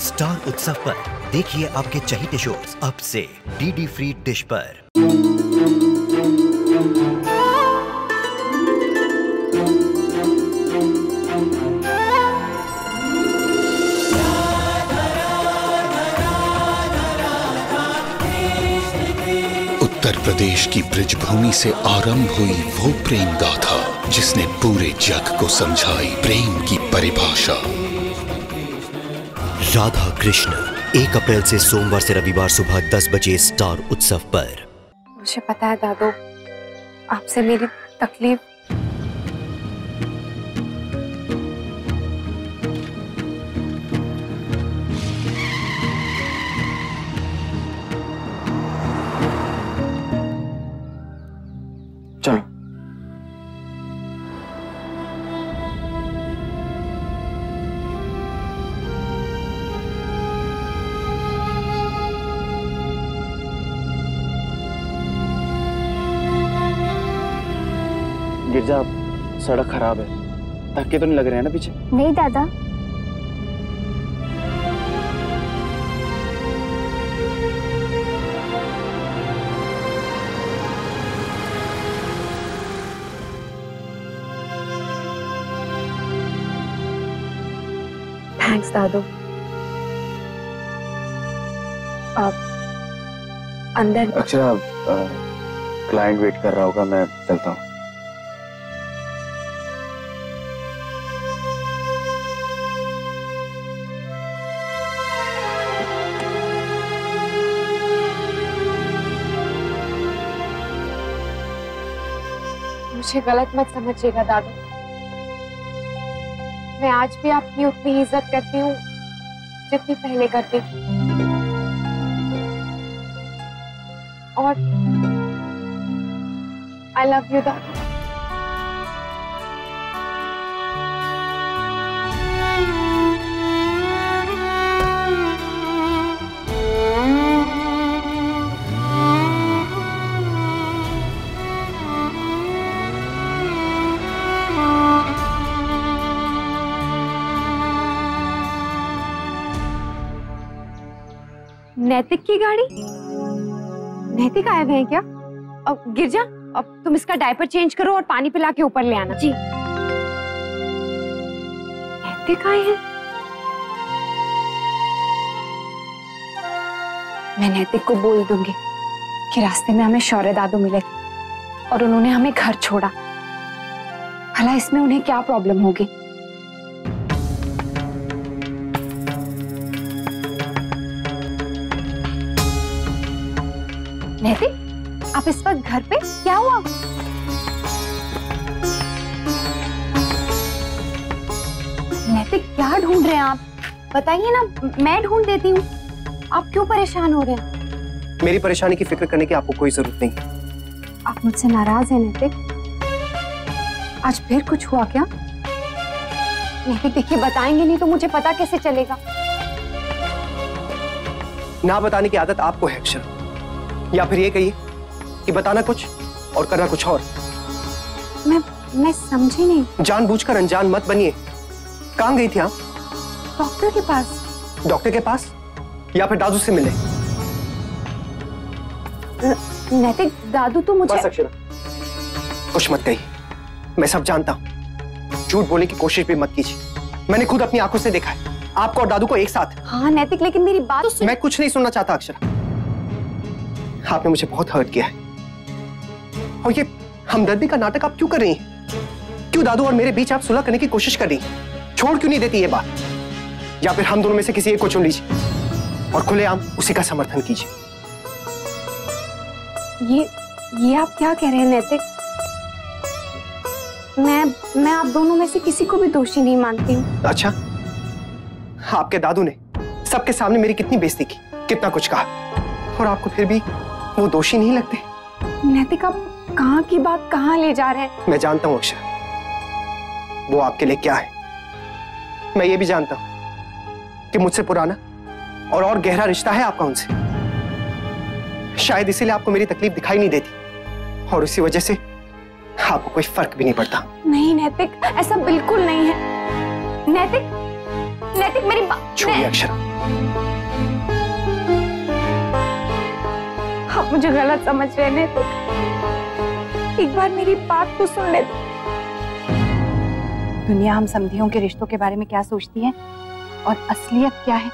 Star उत्सव पर देखिए आपके चहेते शोज अब से डीडी फ्री डिश पर। उत्तर प्रदेश की ब्रजभूमि से आरंभ हुई वो प्रेम गाथा जिसने पूरे जग को समझाई प्रेम की परिभाषा। राधा कृष्ण 1 अप्रैल से सोमवार से रविवार सुबह 10 बजे स्टार उत्सव पर। मुझे पता है दादू, आपसे मेरी तकलीफ चलो गिरजा, सड़क खराब है, धक्के तो नहीं लग रहे हैं ना पीछे? नहीं दादा। थैंक्स दादू। आप अंदर। अक्षरा, क्लाइंट वेट कर रहा होगा, मैं चलता हूँ। मुझे गलत मत समझिएगा दादू, मैं आज भी आपकी उतनी इज्जत करती हूँ जितनी पहले करती थी। और आई लव यू दादू। नैतिक की गाड़ी? नैतिक आए हुए हैं क्या? अब गिरजा, अब तुम इसका डायपर चेंज करो और पानी पिला के ऊपर ले आना। जी। नैतिक आए हैं? मैं नैतिक को बोल दूंगी कि रास्ते में हमें शौर्य दादू मिले थे और उन्होंने हमें घर छोड़ा। भला इसमें उन्हें क्या प्रॉब्लम होगी? नैतिक, आप इस वक्त घर पे? क्या हुआ? नैतिक, क्या ढूंढ रहे हैं आप? बताइए ना, मैं ढूंढ देती हूँ। आप क्यों परेशान हो रहे हैं? मेरी परेशानी की फिक्र करने की आपको कोई जरूरत नहीं। आप मुझसे नाराज हैं नैतिक? आज फिर कुछ हुआ क्या? नैतिक देखिए, बताएंगे नहीं तो मुझे पता कैसे चलेगा? ना बताने की आदत आपको है अक्षरा, या फिर ये कहिए कि बताना कुछ और करना कुछ और। मैं समझी नहीं। जानबूझकर अनजान मत बनिए। कहाँ गई थी आप? डॉक्टर के पास। डॉक्टर के पास या फिर दादू से मिले? नैतिक, दादू तो मुझे। बस अक्षरा, कुछ मत कहिए, मैं सब जानता हूँ। झूठ बोलने की कोशिश भी मत कीजिए। मैंने खुद अपनी आंखों से देखा है आपको और दादू को एक साथ। हाँ नैतिक, लेकिन मेरी बात तो सुन। मैं कुछ नहीं सुनना चाहता अक्षरा। आपने मुझे बहुत हर्ट किया है और ये हमदर्दी का नाटक आप क्यों कर रही हैं? क्यों दादू और मेरे बीच आप सुलह करने की कोशिश कर रही हैं? छोड़ क्यों नहीं देती ये बात? या फिर हम दोनों में से किसी एक को चुन लीजिए और खुलेआम उसी का समर्थन कीजिए। ये आप क्या कह रहे हैं नैतिक? मैं आप दोनों में से किसी को भी दोषी नहीं मानती हूँ। अच्छा, आपके दादू ने सबके सामने मेरी कितनी बेइज्जती की, कितना कुछ कहा, और आपको फिर भी वो दोषी नहीं लगते? नैतिक, आप कहाँ की बात कहाँ ले जा रहे हैं? मैं जानता हूँ अक्षर, वो आपके लिए क्या है। मैं ये भी जानता हूँ कि मुझसे पुराना और गहरा रिश्ता है आपका उनसे। शायद इसीलिए आपको मेरी तकलीफ दिखाई नहीं देती और इसी वजह से आपको कोई फर्क भी नहीं पड़ता। नहीं नैतिक, ऐसा बिल्कुल नहीं है। नैतिक, मेरी बात छोड़िए अक्षरा। आप मुझे गलत समझ रहे हैं तो एक बार मेरी बात तो सुन ले। दुनिया हम समधियों के रिश्तों के बारे में क्या सोचती है और असलियत क्या है,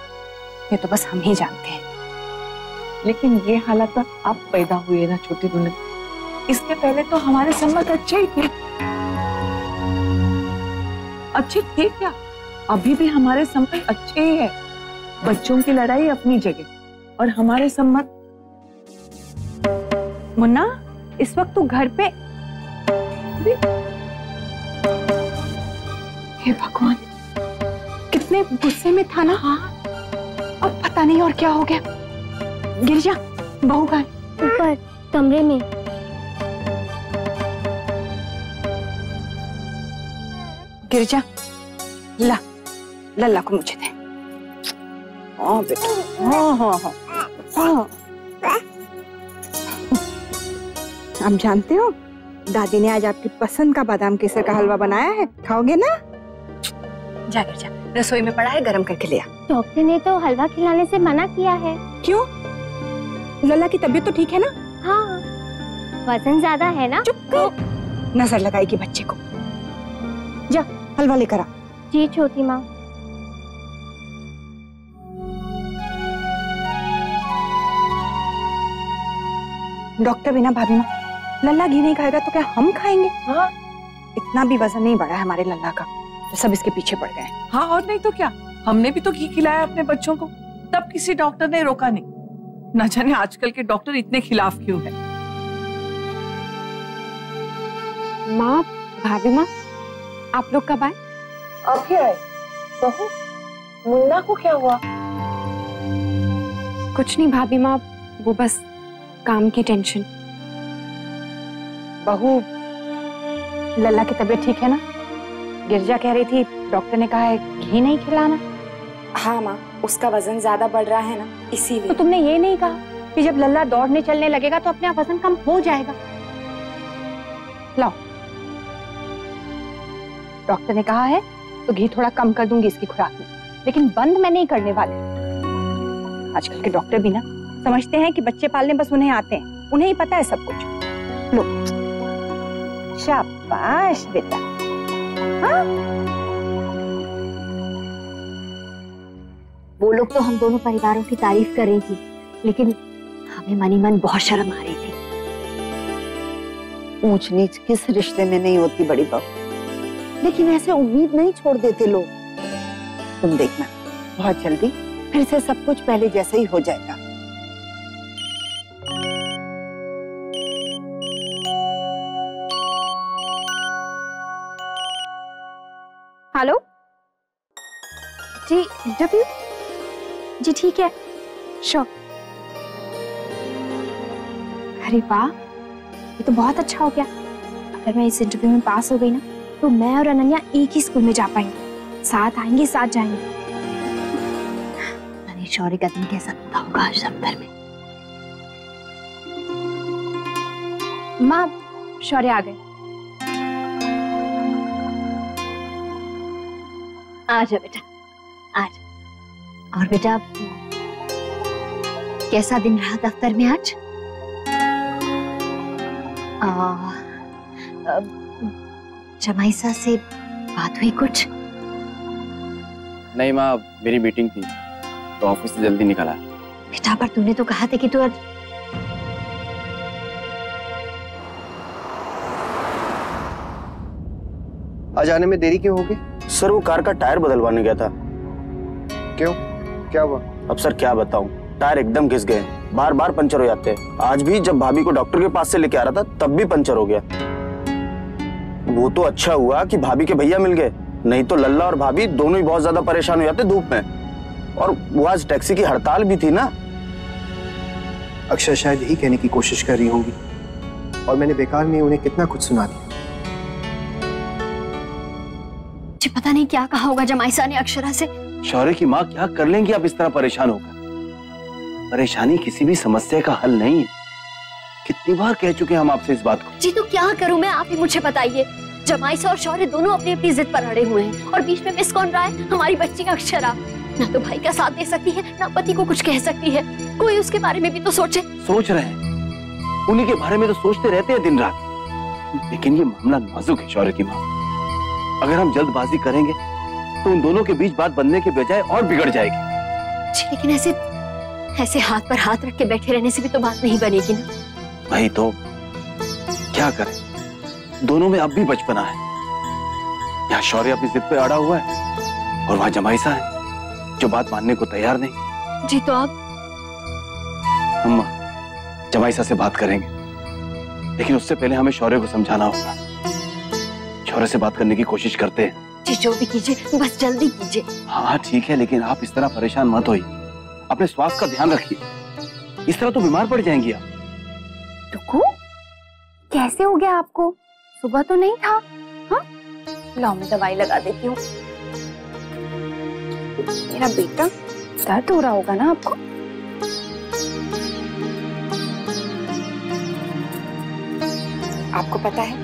ये तो बस हम ही जानते हैं। लेकिन ये हालत तक अब पैदा हुए ना छोटी दुल्हन, इसके पहले तो हमारे संबंध अच्छे ही थे। अच्छे थे क्या? अभी भी हमारे संबंध अच्छे ही है। बच्चों की लड़ाई अपनी जगह और हमारे संबंध। मुन्ना, इस वक्त तू घर पे? हे भगवान, कितने गुस्से में था ना। हाँ, अब पता नहीं और क्या हो गया। गिरिजा, बहू कहाँ? ऊपर कमरे में। गिरिजा, ला लल्ला को मुझे दे। हाँ बेटा, हाँ हाँ हाँ हाँ। आप जानते हो, दादी ने आज आपकी पसंद का बादाम केसर का हलवा बनाया है, खाओगे ना? जा गिरिजा, रसोई में पड़ा है, गरम करके ले आ। डॉक्टर ने तो हलवा खिलाने से मना किया है। क्यों? लल्ला की तबीयत तो ठीक है ना? हाँ, वजन ज्यादा है ना। चुप कर, नजर लगाएगी बच्चे को। जा हलवा लेकर आ। जी छोटी माँ। डॉक्टर बिना भाभी माँ, लल्ला घी नहीं खाएगा तो क्या हम खाएंगे? हाँ, इतना भी वजन नहीं बढ़ा है हमारे लल्ला का, तो सब इसके पीछे पड़ गए। हाँ और नहीं तो क्या, हमने भी तो घी खिलाया अपने बच्चों को, तब किसी डॉक्टर ने रोका नहीं। न जाने आजकल के डॉक्टर इतने खिलाफ क्यों हैं। माँ, भाभी माँ, आप लोग कब आए? अभी आए। बहू, मुन्ना को क्या हुआ? कुछ नहीं भाभी माँ, वो बस काम की टेंशन। बहू, लल्ला की तबीयत ठीक है ना? गिरजा कह रही थी डॉक्टर ने कहा है घी नहीं खिलाना। हाँ माँ, उसका वजन ज्यादा बढ़ रहा है ना, इसीलिए। तो तुमने ये नहीं कहा कि जब लल्ला दौड़ने चलने लगेगा तो अपने आप वजन कम हो जाएगा? लाओ, डॉक्टर ने कहा है तो घी थोड़ा कम कर दूंगी इसकी खुराक में, लेकिन बंद मैं नहीं करने वाली। आजकल के डॉक्टर भी ना समझते हैं कि बच्चे पालने बस उन्हें आते हैं, उन्हें ही पता है सब कुछ। लो, शाबाश बेटा। हाँ? वो लोग तो हम दोनों परिवारों की तारीफ कर रही थी, लेकिन हमें मनी मन बहुत शर्म आ रही थी। ऊंच नीच किस रिश्ते में नहीं होती बड़ी बहू, लेकिन ऐसे उम्मीद नहीं छोड़ देते लोग। तुम देखना, बहुत जल्दी फिर से सब कुछ पहले जैसा ही हो जाएगा। हेलो जी, इंटरव्यू? जी ठीक है, श्योर। अरे वाह, ये तो बहुत अच्छा हो गया। अगर मैं इस इंटरव्यू में पास हो गई ना, तो मैं और अनन्या एक ही स्कूल में जा पाएंगे, साथ आएंगे, साथ जाएंगे। अरे शौर्य का दिन कैसा होता होगा आज दफ्तर में। माँ, शौर्य आ गए। आजा बेटा, आजा। और बेटा, कैसा दिन रहा दफ्तर में आज? जमाईसा से बात हुई कुछ? नहीं माँ, मेरी मीटिंग थी तो ऑफिस से जल्दी निकला। बेटा, पर तूने तो कहा था कि तू आज आने में देरी क्यों होगी? सर, वो कार का टायर बदलवाने गया था। क्यों, क्या हुआ? अब सर क्या बताऊं, टायर एकदम घिस गए, बार बार पंचर हो जाते हैं। आज भी जब भाभी को डॉक्टर के पास से लेके आ रहा था तब भी पंचर हो गया। वो तो अच्छा हुआ कि भाभी के भैया मिल गए, नहीं तो लल्ला और भाभी दोनों ही बहुत ज्यादा परेशान हो जाते धूप में। और वो आज टैक्सी की हड़ताल भी थी ना। अक्षय शायद यही कहने की कोशिश कर रही होंगी और मैंने बेकार में उन्हें कितना कुछ सुना दिया। मुझे पता नहीं क्या कहा होगा जमाईसा ने अक्षरा से। शौर्य की माँ, क्या कर लेंगी आप इस तरह परेशान होकर? परेशानी किसी भी समस्या का हल नहीं है। कितनी बार कह चुके हैं हम आपसे इस बात को। जी तो क्या करूं मैं, आप ही मुझे बताइए। जमाईसा और शौर्य दोनों अपनी अपनी जिद पर अड़े हुए हैं और बीच में मिस कौन रहा है? हमारी बच्ची अक्षरा। ना तो भाई का साथ दे सकती है, ना पति को कुछ कह सकती है। कोई उसके बारे में भी तो सोचे। सोच रहे हैं, उन्हीं के बारे में तो सोचते रहते हैं दिन रात। लेकिन ये मामला नाजुक है शौर्य की माँ। अगर हम जल्दबाजी करेंगे तो उन दोनों के बीच बात बनने के बजाय और बिगड़ जाएगी। जी, लेकिन ऐसे हाथ पर हाथ रख के बैठे रहने से भी तो बात नहीं बनेगी ना। वही तो, क्या करें, दोनों में अब भी बचपना है। यहाँ शौर्य अपनी जिद पे अड़ा हुआ है और वहां जमाईसा है जो बात मानने को तैयार नहीं। जी तो आप? हम जमाईसा से बात करेंगे, लेकिन उससे पहले हमें शौर्य को समझाना होगा। शौर्य से बात करने की कोशिश करते हैं। जी जो भी कीजिए, बस जल्दी कीजिए। हाँ ठीक है, लेकिन आप इस तरह परेशान मत होइए। अपने स्वास्थ्य का ध्यान रखिए, इस तरह तो बीमार पड़ जाएंगी आप। टुकू, कैसे हो गया आपको? सुबह तो नहीं था। हाँ, लाओ मैं दवाई लगा देती हूँ। मेरा बेटा, दर्द हो रहा होगा ना आपको? आपको पता है,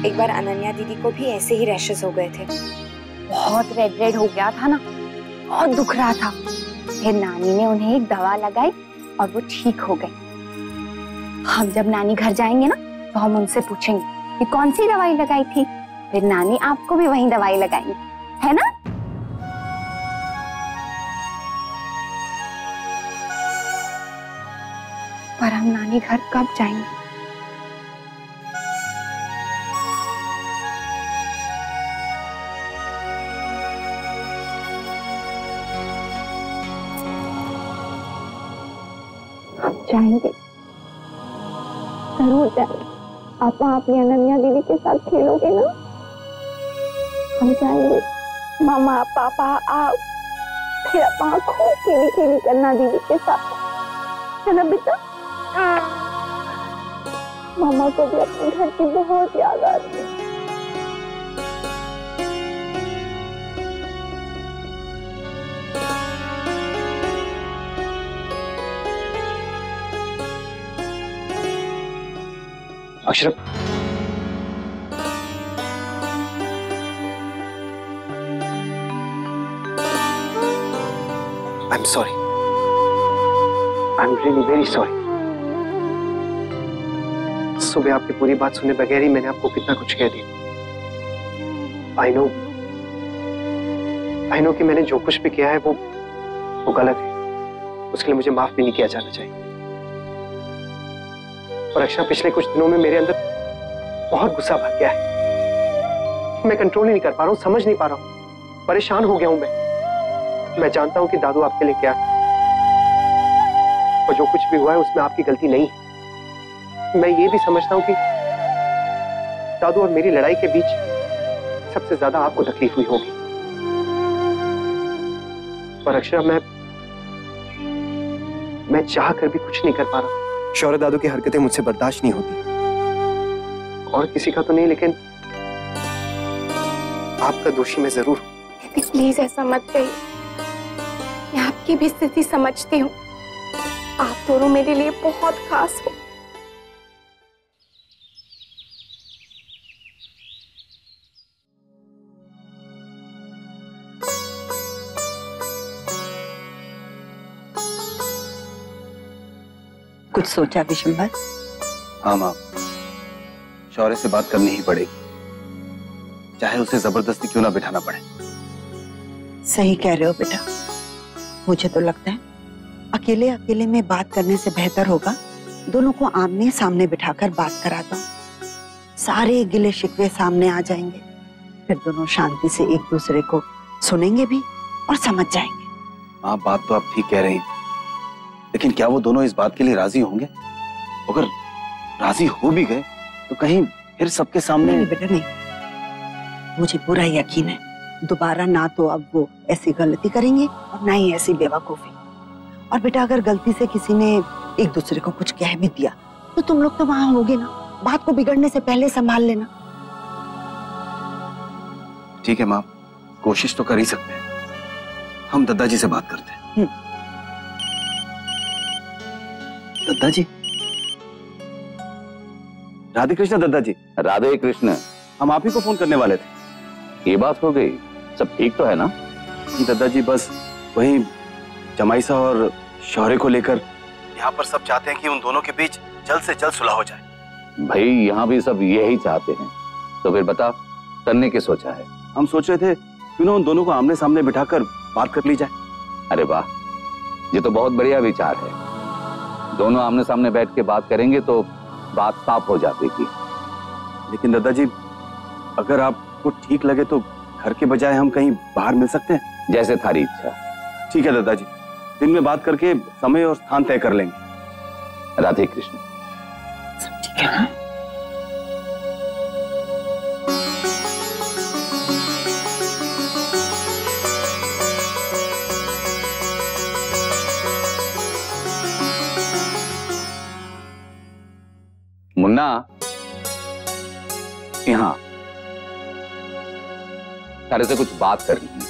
एक बार अनन्या दीदी को भी ऐसे ही रैशेस हो गए थे। बहुत रेड हो गया था ना, बहुत दुख रहा था। फिर नानी ने उन्हें एक दवा लगाई और वो ठीक हो गए। हम जब नानी घर जाएंगे ना तो हम उनसे पूछेंगे कि कौन सी दवाई लगाई थी। फिर नानी आपको भी वही दवाई लगाएंगे, है ना? पर हम नानी घर कब जाएंगे? जाएंगे, जरूर जाएंगे। आप वहाँ अपनी अनन्या दीदी के साथ खेलोगे ना? हम जाएंगे, मामा पापा आप, फिर आप वहाँ खूब खेली करना दीदी के साथ, है ना बेटा? मामा को भी अपने घर की बहुत याद आती है। Ashraf, I am sorry, I am really very sorry. सुबह आपकी पूरी बात सुने बगैर ही मैंने आपको कितना कुछ कह दिया। आई नो कि मैंने जो कुछ भी किया है वो गलत है। उसके लिए मुझे माफ भी नहीं किया जाना चाहिए। और अक्षरा, पिछले कुछ दिनों में मेरे अंदर बहुत गुस्सा भर गया है। मैं कंट्रोल ही नहीं कर पा रहा हूँ, समझ नहीं पा रहा हूँ, परेशान हो गया हूं मैं जानता हूं कि दादू आपके लिए क्या है, और जो कुछ भी हुआ है उसमें आपकी गलती नहीं है। मैं ये भी समझता हूं कि दादू और मेरी लड़ाई के बीच सबसे ज्यादा आपको तकलीफ हुई होगी। और अक्षरा, मैं चाह कर भी कुछ नहीं कर पा रहा। शौर्य दादू की हरकतें मुझसे बर्दाश्त नहीं होती, और किसी का तो नहीं, लेकिन आपका दोषी मैं जरूर हूं। प्लीज ऐसा मत कहिए, मैं आपकी भी स्थिति समझती हूँ। आप दोनों मेरे लिए बहुत खास हो। कुछ सोचा विशंबर? हाँ माँ, शौर्य से बात करनी ही पड़ेगी, चाहे उसे जबरदस्ती क्यों ना बिठाना पड़े। सही कह रहे हो बेटा। मुझे तो लगता है अकेले अकेले में बात करने से बेहतर होगा दोनों को आमने सामने बिठाकर बात करा दो। सारे गिले शिकवे सामने आ जाएंगे, फिर दोनों शांति से एक दूसरे को सुनेंगे भी और समझ जाएंगे। हाँ, बात तो आप ठीक कह रही हैं, लेकिन क्या वो दोनों इस बात के लिए राजी होंगे? अगर राजी हो भी गए तो कहीं फिर सबके सामने। नहीं बेटा नहीं, मुझे पूरा यकीन है दोबारा ना तो अब वो ऐसी गलती करेंगे और ना ही ऐसी बेवकूफी। और बेटा, अगर गलती से किसी ने एक दूसरे को कुछ कह भी दिया तो तुम लोग तो वहां होगे ना, बात को बिगड़ने से पहले संभाल लेना। ठीक है माँ, कोशिश तो कर ही सकते हैं। हम दद्दा जी से बात करते हैं। दद्दा जी, राधे कृष्ण दद्दा जी। राधे कृष्ण। हम आप ही को फोन करने वाले थे। ये बात हो गई, सब ठीक तो है ना? दद्दा जी, बस वहीं जमाई साहब और शौर्य को लेकर यहाँ पर सब चाहते हैं कि उन दोनों के बीच जल्द से जल्द सुलह हो जाए। भाई यहाँ भी सब यही चाहते हैं, तो फिर बता करने की सोचा है? हम सोच रहे थे क्यों ना उन दोनों को आमने सामने बिठाकर बात कर ली जाए। अरे वाह, ये तो बहुत बढ़िया विचार है। दोनों आमने सामने बैठ के बात करेंगे तो बात साफ हो जाएगी। लेकिन दादाजी, अगर आपको ठीक लगे तो घर के बजाय हम कहीं बाहर मिल सकते हैं? जैसे थारी इच्छा। ठीक है दादाजी, दिन में बात करके समय और स्थान तय कर लेंगे। राधे कृष्ण। सब ठीक है ना? मुन्ना, यहाँ तारे से कुछ बात करनी है।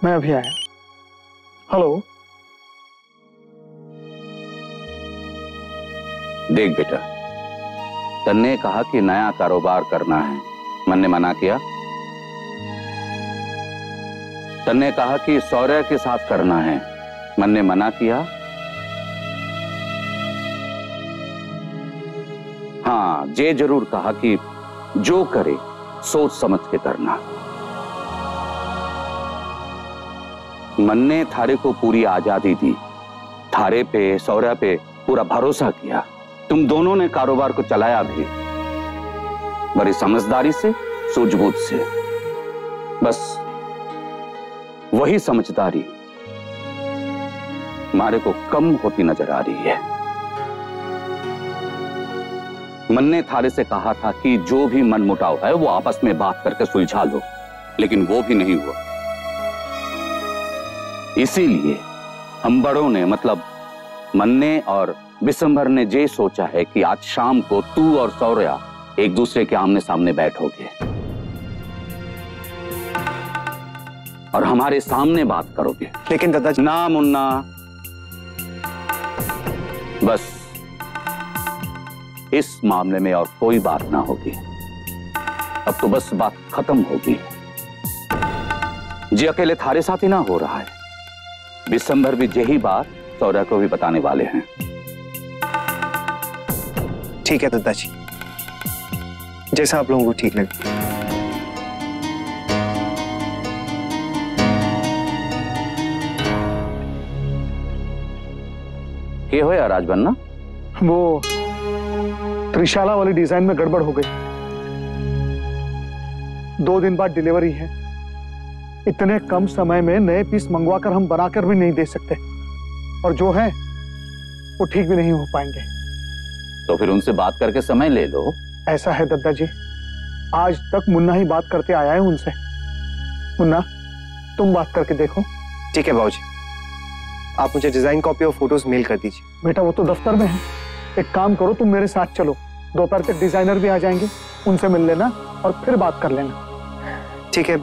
मैं अभी आया। हेलो। देख बेटा, तन्ने कहा कि नया कारोबार करना है, मन ने मना किया। तन्ने कहा कि शौर्य के साथ करना है, मन ने मना किया। हाँ, ये जरूर कहा कि जो करे सोच समझ के करना। मन ने थारे को पूरी आजादी दी, थारे पे शौर्य पे पूरा भरोसा किया। तुम दोनों ने कारोबार को चलाया भी बड़ी समझदारी से, सूझबूझ से। बस वही समझदारी हमारे को कम होती नजर आ रही है। मन ने थारे से कहा था कि जो भी मनमुटाव है वो आपस में बात करके सुलझा लो, लेकिन वो भी नहीं हुआ। इसीलिए हम बड़ों ने, मतलब मन्ने और विशंभर ने ये सोचा है कि आज शाम को तू और शौर्य एक दूसरे के आमने सामने बैठोगे और हमारे सामने बात करोगे। लेकिन दादाजी। ना मुन्ना, बस इस मामले में और कोई बात ना होगी। अब तो बस बात खत्म होगी। जी अकेले थारे साथ ही ना हो रहा है, विशंभर भी यही बात शौर्य को भी बताने वाले हैं। ठीक है दादाजी, जैसा आप लोगों को ठीक लगे। ये हो या राजबन्ना? वो त्रिशाला वाली डिजाइन में गड़बड़ हो गई। 2 दिन बाद डिलीवरी है। इतने कम समय में नए पीस मंगवाकर हम बनाकर भी नहीं दे सकते, और जो है वो ठीक भी नहीं हो पाएंगे। तो फिर उनसे बात करके समय ले लो। ऐसा है दादाजी, आज तक मुन्ना ही बात करते आया है उनसे। मुन्ना, तुम बात करके देखो। ठीक है बाबूजी, आप मुझे डिजाइन कॉपी और फोटोज मेल कर दीजिए। बेटा वो तो दफ्तर में है, एक काम करो, तुम मेरे साथ चलो, दोपहर तक डिजाइनर भी आ जाएंगे, उनसे मिल लेना और फिर बात कर लेना। ठीक है,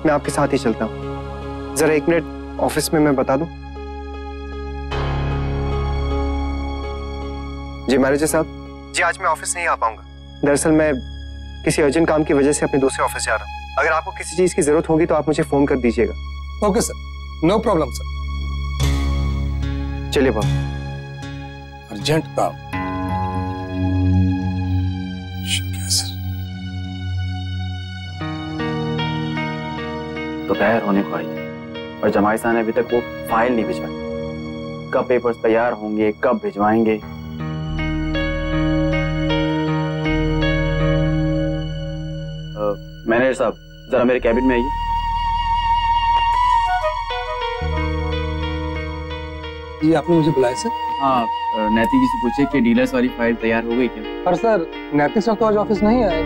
मैं आपके साथ ही चलता हूँ। जरा 1 मिनट ऑफिस में मैं बता दूं। जी मैनेजर साहब। जी आज मैं ऑफिस नहीं आ पाऊंगा। दरअसल मैं किसी अर्जेंट काम की वजह से अपने दूसरे ऑफिस जा रहा हूँ। अगर आपको किसी चीज की जरूरत होगी तो आप मुझे फोन कर दीजिएगा। Okay sir, no problem sir. चलिए बाबू। अर्जेंट काम। दोपहर होने को आई और जमाई साहब ने अभी तक वो फाइल नहीं भिजवाई। कब पेपर्स तैयार होंगे, कब भिजवाएंगे? मैनेजर साहब, जरा मेरे कैबिन में आइए। जी आपने मुझे बुलाया सर? हाँ, नैतिक जी से पूछे कि डीलर्स वाली फाइल तैयार हो गई क्या? पर सर नैतिक सर तो आज ऑफिस नहीं आए।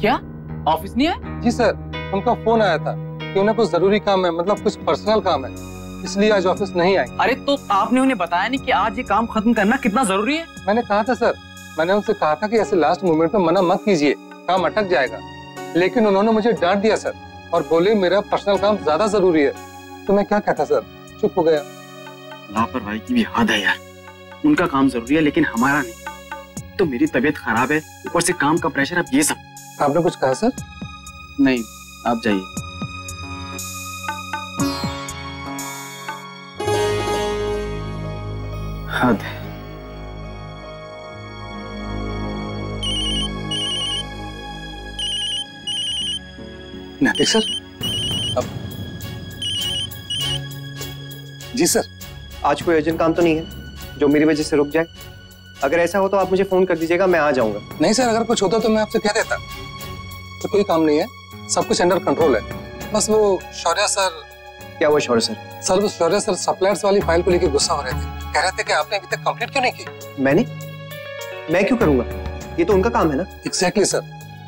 क्या ऑफिस नहीं आए? जी सर, उनका फोन आया था कि उन्हें कुछ जरूरी काम है, मतलब कुछ पर्सनल काम है, इसलिए आज ऑफिस नहीं आए। अरे तो आपने उन्हें बताया नहीं कि आज ये काम खत्म करना कितना जरूरी है? मैंने कहा था सर, मैंने उनसे कहा था कि ऐसे लास्ट मोमेंट में मना मत कीजिए, काम अटक जाएगा। लेकिन उन्होंने मुझे डांट दिया सर और बोले मेरा पर्सनल काम ज्यादा जरूरी है। तो मैं क्या कहता सर, चुप हो गया। लापरवाही की भी हद है यार। उनका काम जरूरी है लेकिन हमारा नहीं। तो मेरी तबीयत खराब है, ऊपर से काम का प्रेशर, अब ये सब। आपने कुछ कहा सर? नहीं, आप जाइए। हद है। नैतिक सर, अब जी सर। आज कोई अर्जेंट काम तो नहीं है जो मेरी वजह से रुक जाए? अगर ऐसा हो तो आप मुझे फोन कर दीजिएगा, मैं आ जाऊंगा। नहीं सर, अगर कुछ होता तो मैं आपसे कह देता। तो कोई काम नहीं है, सब कुछ अंडर कंट्रोल है। बस वो शौर्य सर। क्या हुआ शौर्य सर? सर वो शौर्य सर सप्लायर्स वाली फाइल को लेकर गुस्सा हो रहे थे, कह रहे थे कि आपने अभी तक कंप्लीट क्यों नहीं की। मैं क्यों करूंगा? ये तो उनका काम है ना। Exactly sir.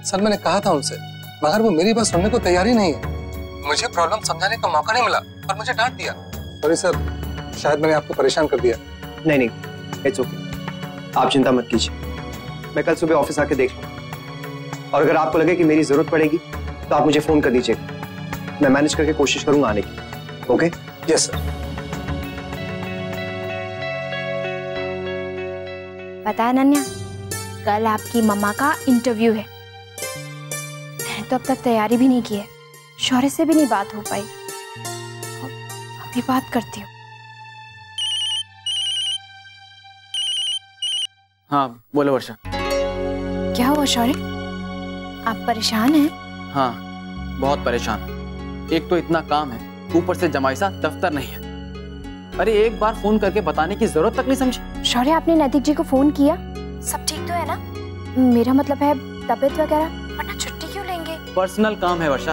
सर मैंने कहा था उनसे, मगर वो मेरी बात सुनने को तैयार ही नहीं है। मुझे प्रॉब्लम समझाने का मौका नहीं मिला और मुझे डांट दिया। सॉरी सर, शायद मैंने आपको परेशान कर दिया। नहीं, इट्स ओके, आप चिंता मत कीजिए, मैं कल सुबह ऑफिस आके देख लूंगा। और अगर आपको लगे कि मेरी जरूरत पड़ेगी तो आप मुझे फोन कर दीजिएगा, मैं मैनेज करके कोशिश करूंगा आने की। ओके? Yes sir. पता है अनन्या, कल आपकी मम्मा का इंटरव्यू है। मैंने तो अब तक तैयारी भी नहीं की है, शौर्य से भी नहीं बात हो पाई। अभी बात करती हूँ। हाँ बोलो वर्षा। क्या हुआ शौर्य, आप परेशान हैं? हाँ बहुत परेशान। एक तो इतना काम है, ऊपर से जमाई सा दफ्तर नहीं है। अरे एक बार फोन करके बताने की जरूरत तक नहीं समझी। शौर्य, आपने नैतिक जी को फोन किया? सब ठीक तो है ना? मेरा मतलब है तबीयत वगैरह, वरना छुट्टी क्यों लेंगे? पर्सनल काम है वर्षा,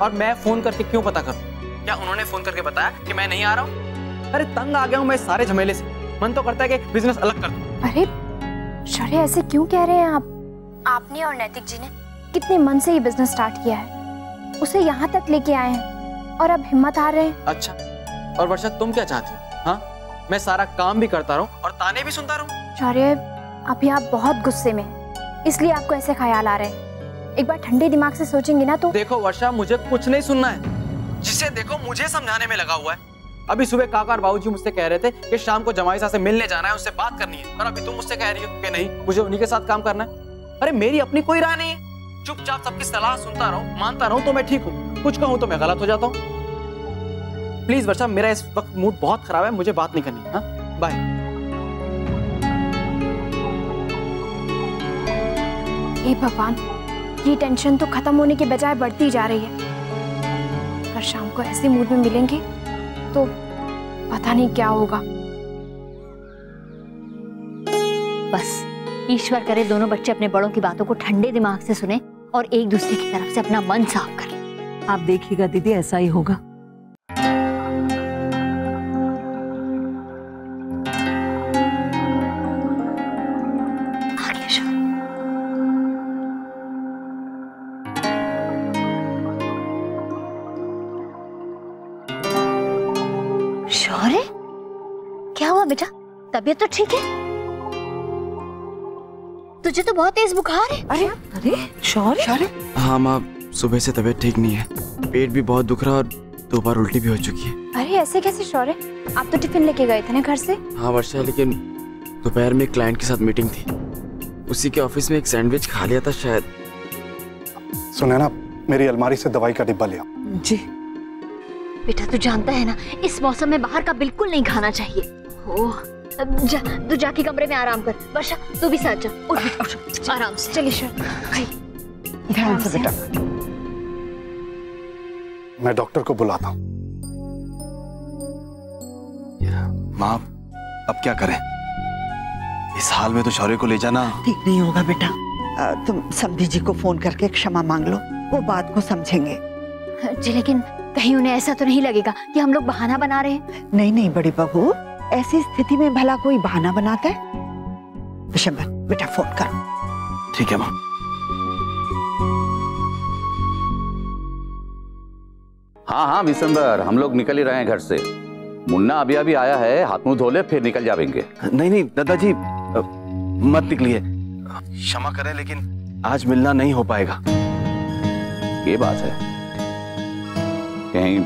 और मैं फोन करके क्यों पता करूं? क्या उन्होंने फोन करके बताया कि मैं नहीं आ रहा हूँ? अरे तंग आ गया हूँ मैं इस सारे झमेले से, मन तो करता है कि बिजनेस अलग कर दूं। अरे शौर्य, ऐसे क्यों कह रहे हैं आप? आपने और नैतिक जी ने कितने मन से ये बिजनेस स्टार्ट किया है, उसे यहाँ तक लेके आए हैं और अब हिम्मत हार रहे हैं। अच्छा, और वर्षा तुम क्या चाहती हो? हाँ, मैं सारा काम भी करता रहूं और ताने भी सुनता रहूं? शौर्य, अभी आप बहुत गुस्से में हैं, इसलिए आपको ऐसे ख्याल आ रहे हैं। एक बार ठंडे दिमाग से सोचेंगे ना तो। देखो वर्षा, मुझे कुछ नहीं सुनना है, जिसे देखो मुझे समझाने में लगा हुआ है। अभी सुबह काका और बाबूजी मुझसे कह रहे थे कि शाम को जमाई साहब से मिलने जाना है, उससे बात करनी है, और अभी तुम मुझसे कह रही हो कि नहीं, मुझे उन्हीं के साथ काम करना है। अरे मेरी अपनी कोई राय नहीं है, चुपचाप सबकी सलाह सुनता रहूं, मानता रहूं तो मैं ठीक हूँ, कुछ कहूँ तो मैं गलत हो जाता हूँ। प्लीज वर्षा, मेरा इस वक्त मूड बहुत खराब है, मुझे बात नहीं करनी। हाँ बाय। हे भगवान, ये टेंशन तो खत्म होने के बजाय बढ़ती जा रही है। अगर शाम को ऐसे मूड में मिलेंगे तो पता नहीं क्या होगा। बस ईश्वर करे दोनों बच्चे अपने बड़ों की बातों को ठंडे दिमाग से सुने और एक दूसरे की तरफ से अपना मन साफ करें। आप देखिएगा दीदी, ऐसा ही होगा। शौर्य, क्या हुआ बेटा? तबीयत तो ठीक है? तुझे तो बहुत तेज बुखार है। अरे अरे शौर्य। हाँ माँ, सुबह से तबीयत ठीक नहीं है, पेट भी बहुत दुख रहा और 2 बार उल्टी भी हो चुकी है। अरे ऐसे कैसे शौर्य, आप तो टिफिन लेके गए थे ना घर से? हाँ वर्षा, लेकिन दोपहर में एक क्लाइंट के साथ मीटिंग थी, उसी के ऑफिस में एक सैंडविच खा लिया था शायद। सुने ना, मेरी अलमारी से दवाई का डिब्बा लिया। जी बेटा, तू जानता है ना, इस मौसम में बाहर का बिल्कुल नहीं खाना चाहिए। ओह, तू जाके कमरे में आराम कर। वर्षा, तू भी साथ जा, उठ आराम से। चलिए शौर्य, ध्यान से बेटा। मैं डॉक्टर को बुलाता हूँ। माँ, अब क्या करें? इस हाल में तो शौर्य को ले जाना ठीक नहीं होगा बेटा। तुम समधी जी को फोन करके क्षमा मांग लो, वो बात को समझेंगे। जी, लेकिन कहीं उन्हें ऐसा तो नहीं लगेगा कि हम लोग बहाना बना रहे हैं? नहीं नहीं बड़ी बहू, ऐसी स्थिति में भला कोई बहाना बनाता है? विशंबर बेटा, फोन करो। ठीक है माँ। हाँ हाँ विशंबर, हम लोग निकल ही रहे हैं घर से। मुन्ना अभी अभी आया है, हाथ मुंह धो ले फिर निकल जाएंगे। नहीं दादाजी, मत निकलिए, क्षमा करें लेकिन आज मिलना नहीं हो पाएगा। ये बात है, कहीं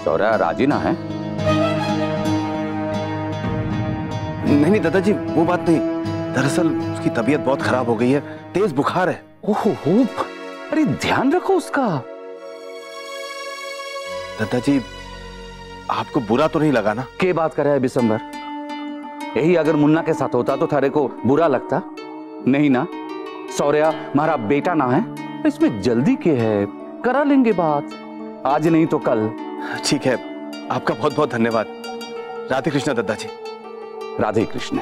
शौर्य राजी ना है? नहीं दादाजी, वो बात नहीं। दरअसल उसकी तबीयत बहुत खराब हो गई है, तेज बुखार है। ओहो, अरे ध्यान रखो उसका। दादाजी, आपको बुरा तो नहीं लगा ना? क्या बात कर रहा है बिशंबर? यही अगर मुन्ना के साथ होता तो थारे को बुरा लगता? नहीं ना? सौर्या हमारा बेटा ना है, इसमें जल्दी क्या है, करा लेंगे बात, आज नहीं तो कल। ठीक है, आपका बहुत बहुत धन्यवाद। राधे कृष्णा दादाजी। राधे कृष्ण।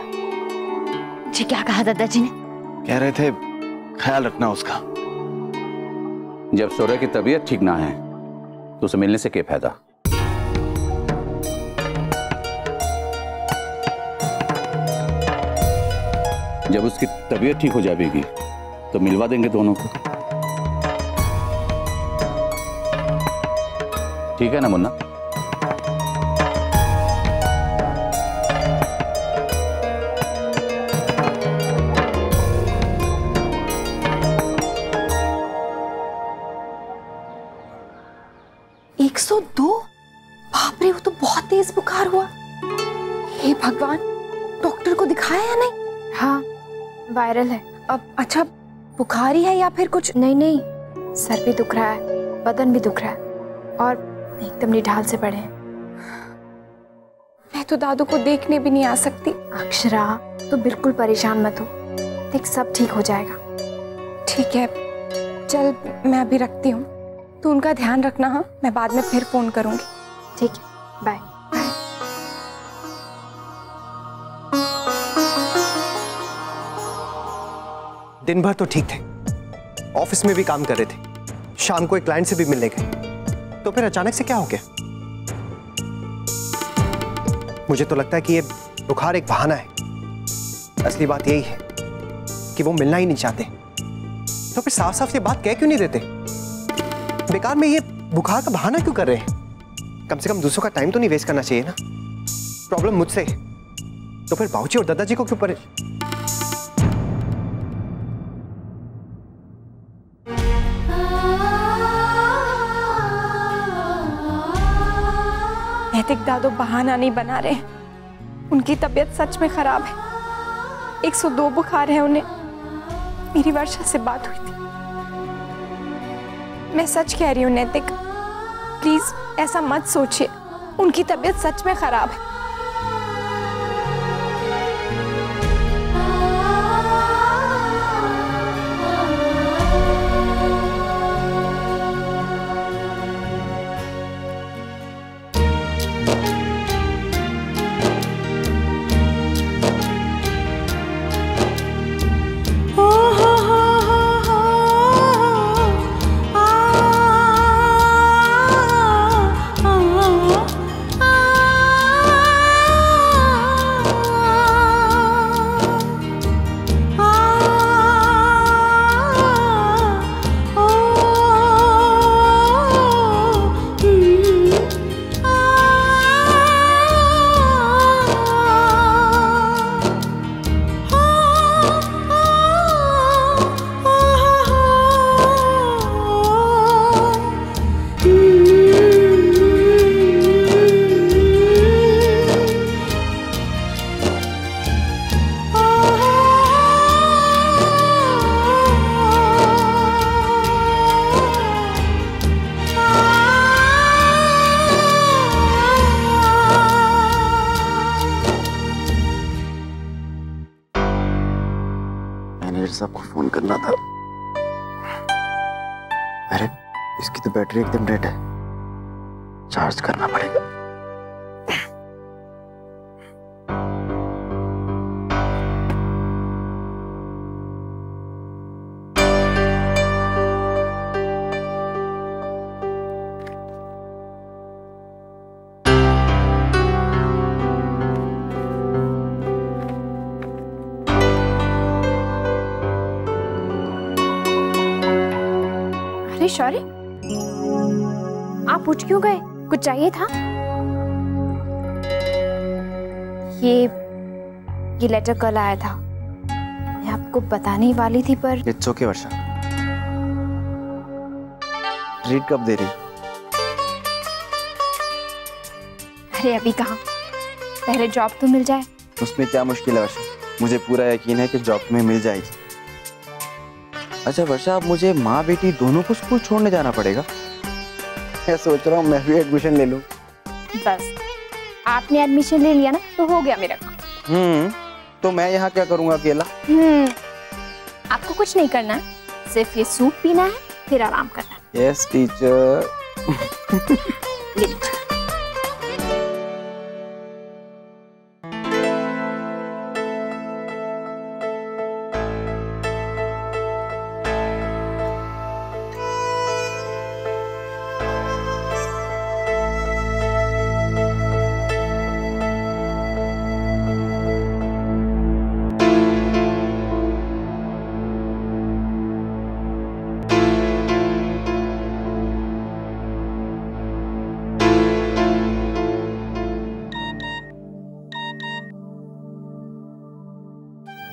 जी क्या कहा दादाजी ने? कह रहे थे ख्याल रखना उसका। जब सौर्या की तबीयत ठीक ना है तो उसे मिलने से क्या फायदा? जब उसकी तबीयत ठीक हो जाएगी तो मिलवा देंगे दोनों को। ठीक है ना मुन्ना? बाप रे, वो तो बहुत तेज बुखार हुआ। हे भगवान, डॉक्टर को दिखाया या नहीं? हाँ, वायरल है। अब अच्छा, बुखार ही है या फिर कुछ? नहीं, सर भी दुख रहा है, बदन भी दुख रहा है और एकदम निढाल से पड़े हैं। मैं तो दादू को देखने भी नहीं आ सकती। अक्षरा, तो बिल्कुल परेशान मत हो, देख सब ठीक हो जाएगा। ठीक है, चल मैं अभी रखती हूँ, तू उनका ध्यान रखना। हाँ, मैं बाद में फिर फोन करूंगी। ठीक है, बाय। दिन भर तो ठीक थे, ऑफिस में भी काम कर रहे थे, शाम को एक क्लाइंट से भी मिलने गए, तो फिर अचानक से क्या हो गया? मुझे तो लगता है कि ये बुखार एक बहाना है। असली बात यही है कि वो मिलना ही नहीं चाहते, तो फिर साफ साफ ये बात कह क्यों नहीं देते? बेकार में ये बुखार का बहाना क्यों कर रहे हैं? कम से कम दूसरों का टाइम तो नहीं वेस्ट करना चाहिए ना। प्रॉब्लम मुझसे, तो फिर बाबूजी और दादाजी को क्यों नैतिक दादू बहाना नहीं बना रहे, उनकी तबीयत सच में खराब है। 102 बुखार है उन्हें। मेरी वर्षा से बात हुई थी। मैं सच कह रही हूँ नैतिक, प्लीज ऐसा मत सोचिए, उनकी तबीयत सच में खराब है। सबको फोन करना था। अरे इसकी तो बैटरी एकदम डेड है, चार्ज करना पड़ेगा। शौर्य, आप उठ क्यों गए? कुछ चाहिए था? ये लेटर कल आया था, मैं आपको बताने वाली थी पर। इट्स ओके वर्षा, रीड कब दे रही? अरे अभी कहाँ, पहले जॉब तो मिल जाए, उसमें क्या मुश्किल है वर्षा, मुझे पूरा यकीन है कि जॉब में मिल जाएगी। अच्छा वर्षा, अब मुझे माँ बेटी दोनों को स्कूल छोड़ने जाना पड़ेगा। मैं सोच रहा हूँ मैं भी एडमिशन ले लूँ। बस आपने एडमिशन ले लिया ना तो हो गया मेरा काम। तो मैं यहाँ क्या करूँगा अकेला? आपको कुछ नहीं करना है, सिर्फ ये सूप पीना है, फिर आराम करना है। Yes teacher.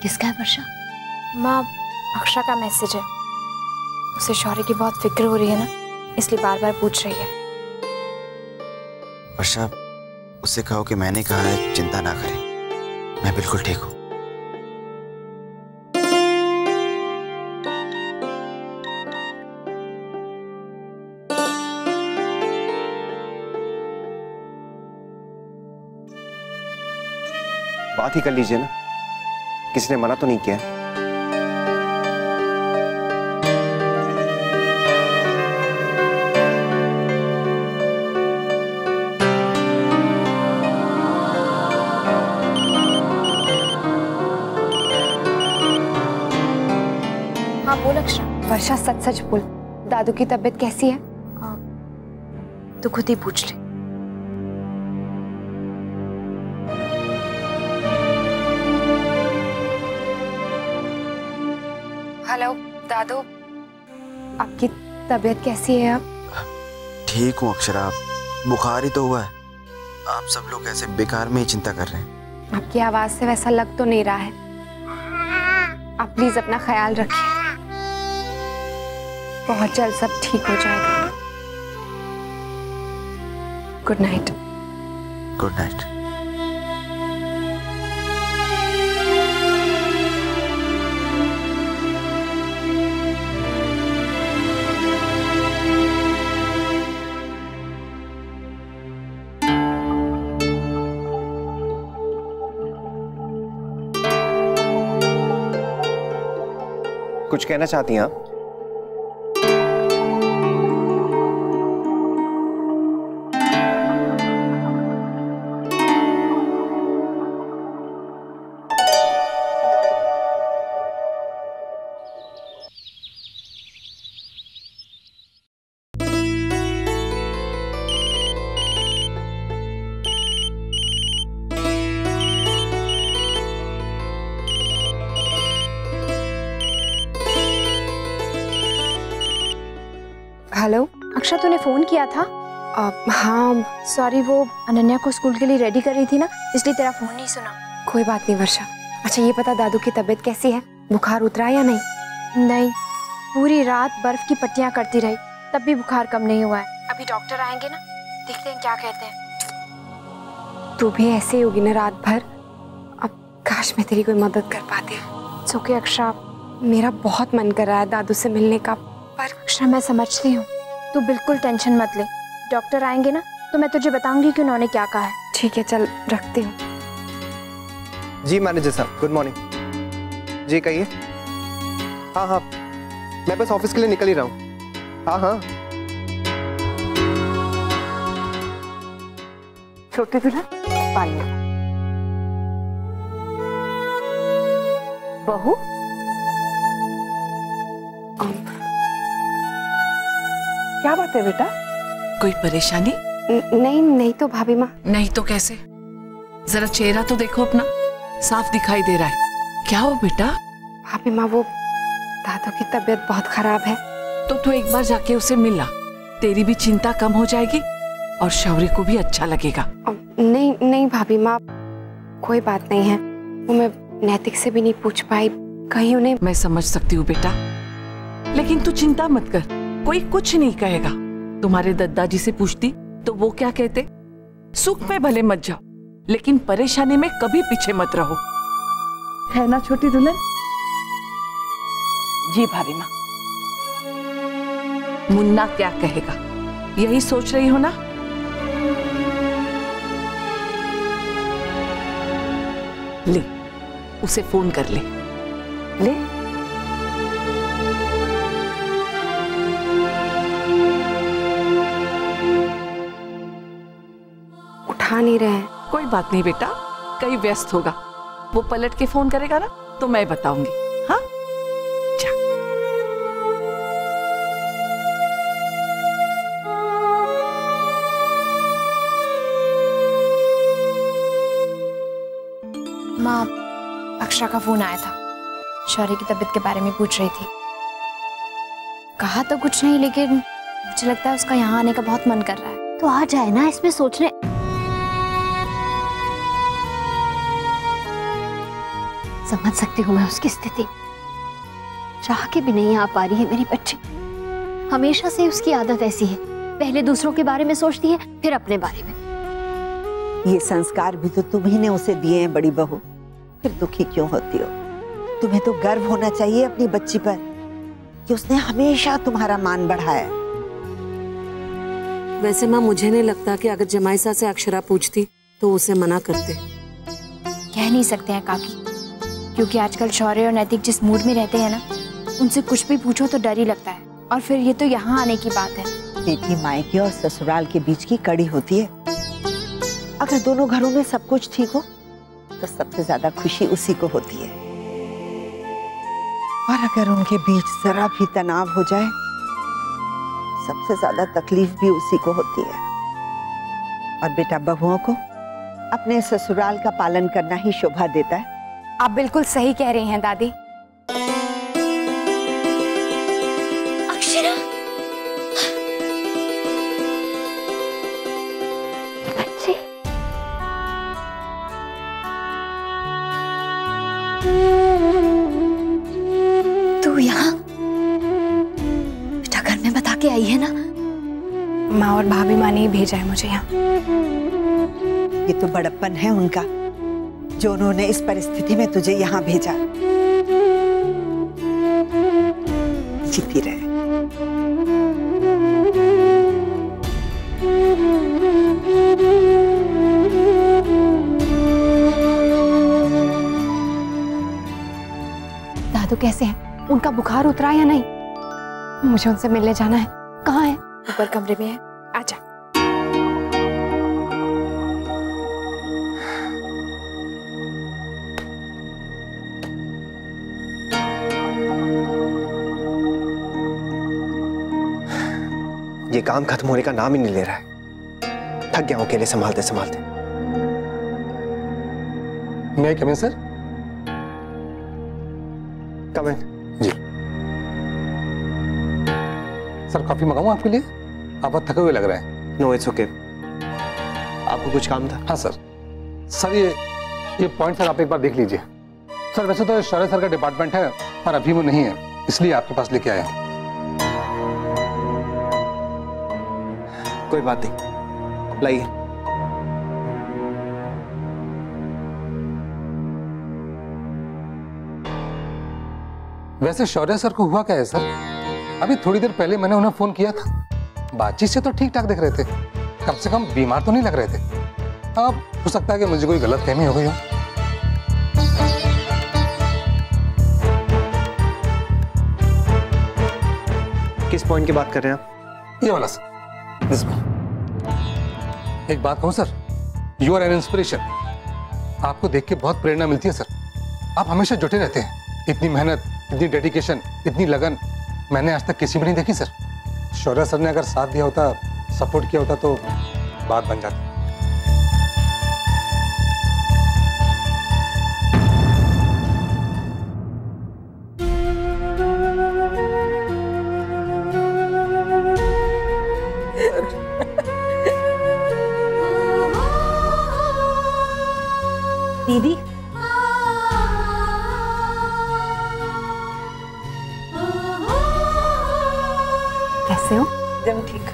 किसका है वर्षा? माँ, अक्षरा का मैसेज है। उसे शौर्य की बहुत फिक्र हो रही है ना, इसलिए बार बार पूछ रही है। वर्षा, उससे कहो कि मैंने कहा है चिंता ना करे, मैं बिल्कुल ठीक हूँ। बात ही कर लीजिए ना, किसी ने मना तो नहीं किया? हाँ बोल अक्षरा। वर्षा सच सच बोल, दादू की तबीयत कैसी है? तू खुद ही पूछ ले। हेलो दादू, आपकी तबीयत कैसी है अब? ठीक हूँ अक्षरा, बुखार ही तो हुआ है। आप सब लोग ऐसे बेकार में ही चिंता कर रहे हैं। आपकी आवाज से वैसा लग तो नहीं रहा है। आप प्लीज अपना ख्याल रखिए, बहुत जल्द सब ठीक हो जाएगा। Good night. Good night. कुछ कहना चाहती हैं आप? हेलो अक्षरा, तूने फोन किया था? हाँ सॉरी, वो अनन्या को स्कूल के लिए रेडी कर रही थी ना, इसलिए तेरा फोन नहीं सुना। कोई बात नहीं वर्षा। अच्छा ये पता, दादू की तबीयत कैसी है? बुखार उतरा या नहीं? नहीं, पूरी रात बर्फ की पट्टियां करती रही, तब भी बुखार कम नहीं हुआ है। अभी डॉक्टर आएंगे ना, देखते हैं क्या कहते हैं। तू भी ऐसे ही होगी ना रात भर। अब काश मैं तेरी कोई मदद कर पाती। ओके अक्षरा, मेरा बहुत मन कर रहा है दादू से मिलने का, पर अक्षरा मैं समझती हूँ, तू बिल्कुल टेंशन मत ले। डॉक्टर आएंगे ना तो मैं तुझे बताऊंगी कि उन्होंने क्या कहा है। ठीक है, चल रखती हूँ। जी मैनेजर साहब, गुड मॉर्निंग। जी कहिए। हाँ हाँ, मैं बस ऑफिस के लिए निकल ही रहा हूँ। हाँ हाँ। छोटी दुल्हन, पानी। बहू, क्या बात है बेटा? कोई परेशानी? नहीं नहीं तो भाभी माँ। नहीं तो कैसे? जरा चेहरा तो देखो अपना, साफ दिखाई दे रहा है। क्या हो बेटा? भाभी माँ, वो दादू की तबीयत बहुत खराब है। तो तू एक बार जाके उसे मिला, तेरी भी चिंता कम हो जाएगी और शौर्य को भी अच्छा लगेगा। नहीं नहीं भाभी माँ, कोई बात नहीं है। वो मैं नैतिक से भी नहीं पूछ पाई, कहीं उन्हें। मैं समझ सकती हूँ बेटा, लेकिन तू चिंता मत कर, कोई कुछ नहीं कहेगा। तुम्हारे दादाजी से पूछती तो वो क्या कहते? सुख में भले मत जाओ, लेकिन परेशानी में कभी पीछे मत रहो, है ना छोटी दुल्हन? जी भाभी माँ। मुन्ना क्या कहेगा, यही सोच रही हो ना? ले, उसे फोन कर ले। ले। उठा नहीं रहे हैं। कोई बात नहीं बेटा, कहीं व्यस्त होगा। वो पलट के फोन करेगा ना तो मैं बताऊंगी। हाँ, जा। माँ, अक्षरा का फोन आया था, शौर्य की तबीयत के बारे में पूछ रही थी। कहा तो कुछ नहीं, लेकिन मुझे लगता है उसका यहाँ आने का बहुत मन कर रहा है। तो आ जाए ना, इसमें सोचने। समझ सकती हूँ मैं उसकी स्थिति, चाह के भी नहीं आ पा रही है मेरी बच्ची। हमेशा से उसकी आदत ऐसी है, पहले दूसरों के बारे में सोचती है, फिर अपने बारे में। ये संस्कार भी तो तुम ही ने उसे दिए हैं बड़ी बहू, फिर दुखी क्यों होती हो? तुम्हें तो गर्व होना चाहिए अपनी बच्ची पर कि उसने हमेशा तुम्हारा मान बढ़ाया। वैसे माँ, मुझे नहीं लगता कि अगर जमाई सास से अक्षरा पूछती तो उसे मना करते। कह नहीं सकते हैं काकी, क्योंकि आजकल शौर्य और नैतिक जिस मूड में रहते हैं ना, उनसे कुछ भी पूछो तो डर ही लगता है। और फिर ये तो यहाँ आने की बात है। बेटी मायके और ससुराल के बीच की कड़ी होती है। अगर दोनों घरों में सब कुछ ठीक हो तो सबसे ज्यादा खुशी उसी को होती है, और अगर उनके बीच जरा भी तनाव हो जाए सबसे ज्यादा तकलीफ भी उसी को होती है। और बेटा, बहुओं को अपने ससुराल का पालन करना ही शोभा देता है। आप बिल्कुल सही कह रही हैं दादी। अक्षरा, बच्ची, तू यहाँ बेटा घर में बता के आई है ना? माँ और भाभी माँ ने ही भेजा है मुझे यहाँ। ये तो बड़प्पन है उनका, जो उन्होंने इस परिस्थिति में तुझे यहाँ भेजा। जीती रहे। दादू कैसे हैं? उनका बुखार उतरा या नहीं? मुझे उनसे मिलने जाना है। कहाँ है? ऊपर कमरे में है। आजा। ये काम खत्म होने का नाम ही नहीं ले रहा है। थक गया हूं अकेले संभालते संभालते। मैं I come in sir? Come in. जी सर, कॉफी मंगाऊं आपके लिए? आप बहुत थके हुए लग रहे हैं। No, it's okay. आपको कुछ काम था? हाँ सर। सर ये पॉइंट सर आप एक बार देख लीजिए। सर वैसे तो शौर्य सर का डिपार्टमेंट है, पर अभी वो नहीं है, इसलिए आपके पास लेके आया। कोई बात नहीं, लाइए। वैसे शौर्य सर को हुआ क्या है सर? अभी थोड़ी देर पहले मैंने उन्हें फोन किया था, बातचीत से तो ठीक ठाक दिख रहे थे, कम से कम बीमार तो नहीं लग रहे थे। अब हो सकता है कि मुझे कोई गलतफहमी हो गई हो। किस पॉइंट की बात कर रहे हैं आप? ये वाला सर। एक बात कहूं sir, you are an inspiration. आपको देख के बहुत प्रेरणा मिलती है सर। आप हमेशा जुटे रहते हैं। इतनी मेहनत, इतनी डेडिकेशन, इतनी लगन मैंने आज तक किसी में नहीं देखी सर। शौर्य सर ने अगर साथ दिया होता, सपोर्ट किया होता तो बात बन जाती। दीदी, कैसे हो? एकदम ठीक।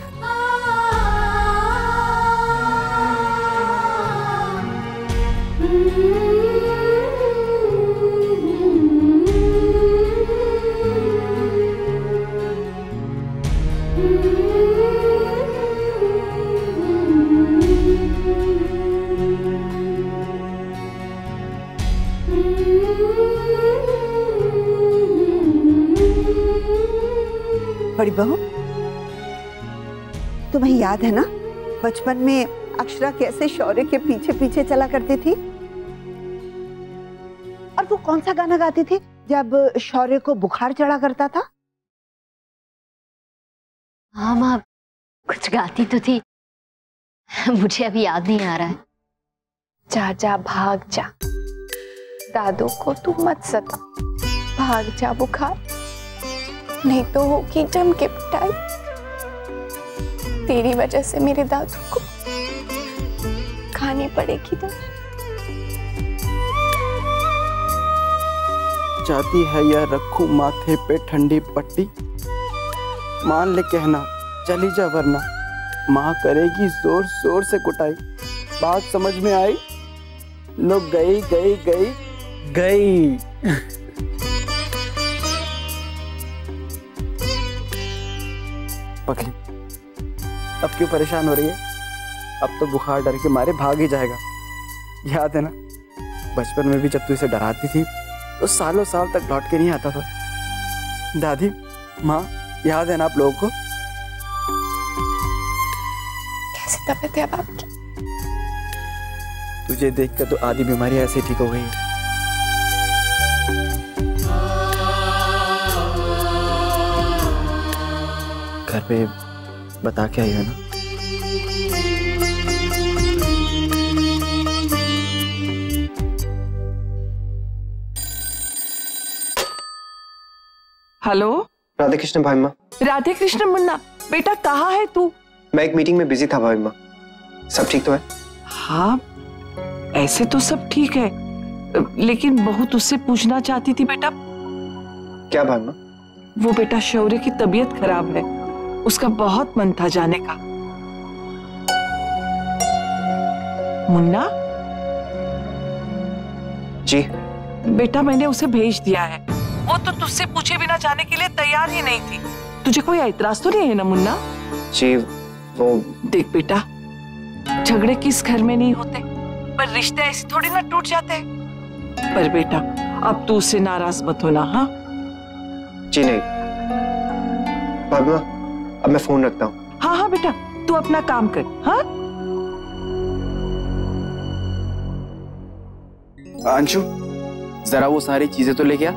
बड़ी बहू, तुम्हें याद है ना बचपन में अक्षरा कैसे शौर्य के पीछे पीछे चला करती थी? और वो कौन सा गाना गाती थी जब शौर्य को बुखार चढ़ा करता था? हाँ माँ, कुछ गाती तो थी, मुझे अभी याद नहीं आ रहा है। जा जा भाग जा, दादू को तू मत सता, भाग जा बुखार, नहीं तो होगी जम के पिटाई। तेरी वजह से मेरे दादू को खानी पड़ेगी ना। चाहती है या रखूं माथे पे ठंडी पट्टी, मान ले कहना चली जा वरना माँ करेगी जोर जोर से कुटाई। बात समझ में आई? लो गई गई गई गई। पकड़ी, अब क्यों परेशान हो रही है? अब तो बुखार डर के मारे भाग ही जाएगा। याद है ना बचपन में भी जब तू इसे डराती थी तो सालों साल तक लौट के नहीं आता था। दादी माँ याद है ना आप लोगों को? कैसी तबीयत है अब आपकी? तुझे देखकर तो आधी बीमारी ऐसे ठीक हो गई है। घर पे बता के आई हो ना? हेलो, राधे कृष्ण भाई माँ। राधे कृष्ण मुन्ना, बेटा कहाँ है तू? मैं एक मीटिंग में बिजी था भाई माँ। सब ठीक तो है? हाँ ऐसे तो सब ठीक है, लेकिन बहू तुझसे पूछना चाहती थी बेटा। क्या भाई माँ? वो बेटा शौर्य की तबीयत खराब है, उसका बहुत मन था जाने का। मुन्ना जी बेटा, मैंने उसे भेज दिया है, वो तो तुझसे पूछे बिना जाने के लिए तैयार ही नहीं थी। तुझे कोई ऐतराज तो नहीं है ना मुन्ना? जी वो देख बेटा, झगड़े किस घर में नहीं होते, पर रिश्ते ऐसे थोड़ी ना टूट जाते हैं। पर बेटा अब तू उससे नाराज मत होना। हाँ जी नहीं भाभी माँ, अब मैं फोन रखता हूँ। हाँ हाँ बेटा, तू अपना काम कर। हाँ अंशु, जरा वो सारी चीजें तो लेके आ।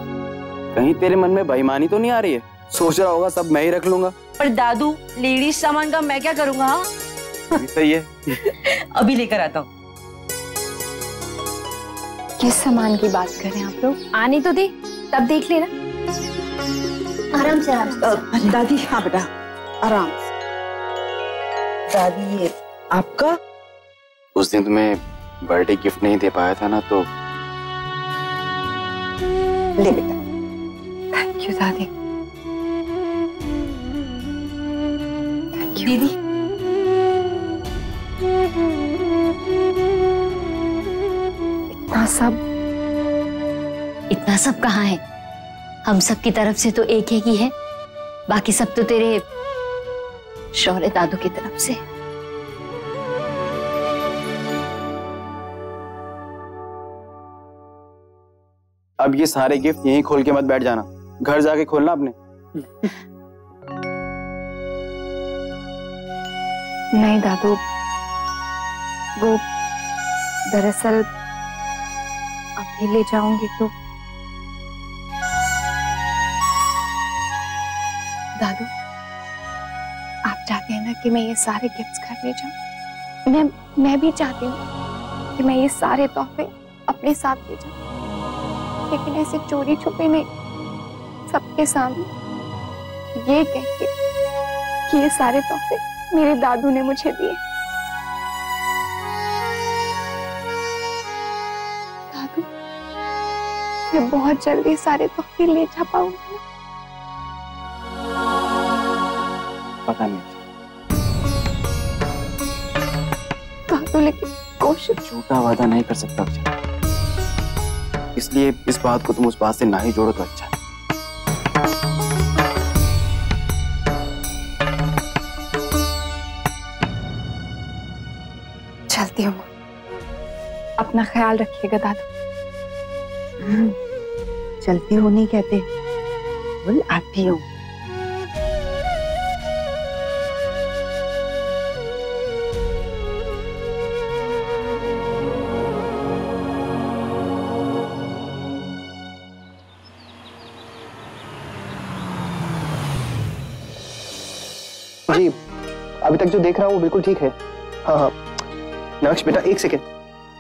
कहीं तेरे मन में बेईमानी तो नहीं आ रही है? सोच रहा होगा सब मैं ही रख लूंगा। पर दादू, लेडीज सामान का मैं क्या करूंगा? हाँ सही है। अभी लेकर आता हूँ। किस सामान की बात कर रहे हैं आप लोग? आने तो दे, तब देख लेना। आराम से आराम से। दादी, हाँ बेटा आराम से। दादी ये आपका? उस दिन तुम्हें बर्थडे गिफ्ट नहीं दे पाया था ना, तो ले बेटा। थैंक यू दादी। दीदी इतना सब कहाँ है? हम सब की तरफ से तो एक ही है, बाकी सब तो तेरे शौर्य दादू की तरफ से। अब ये सारे गिफ्ट यहीं खोल के मत बैठ जाना, घर जाके खोलना अपने। नहीं दादू, वो दरअसल अभी ले जाऊंगी तो। दादू आप चाहते हैं ना कि मैं ये सारे गिफ्ट्स घर ले जाऊं? मैं भी चाहती हूँ कि मैं ये सारे तोहफे अपने साथ ले जाऊं, लेकिन ऐसे चोरी छुपे नहीं, सबके सामने ये कह के कि ये सारे तोहफे मेरे दादू ने मुझे दिए। दादू, मैं बहुत जल्दी सारे तोहफे ले जा पाऊंगी? पता नहीं दादू, लेकिन कोशिश। झूठा वादा नहीं कर सकता अक्षय, इसलिए इस बात को तुम उस बात से ना ही जोड़ो तो अच्छा है। चलती हूँ, अपना ख्याल रखिएगा दादू। चलती हो नहीं कहते, बोल आती हूँ। जी अभी तक जो देख रहा हूँ वो बिल्कुल ठीक है। हाँ हाँ मीनाक्षी बेटा एक सेकेंड,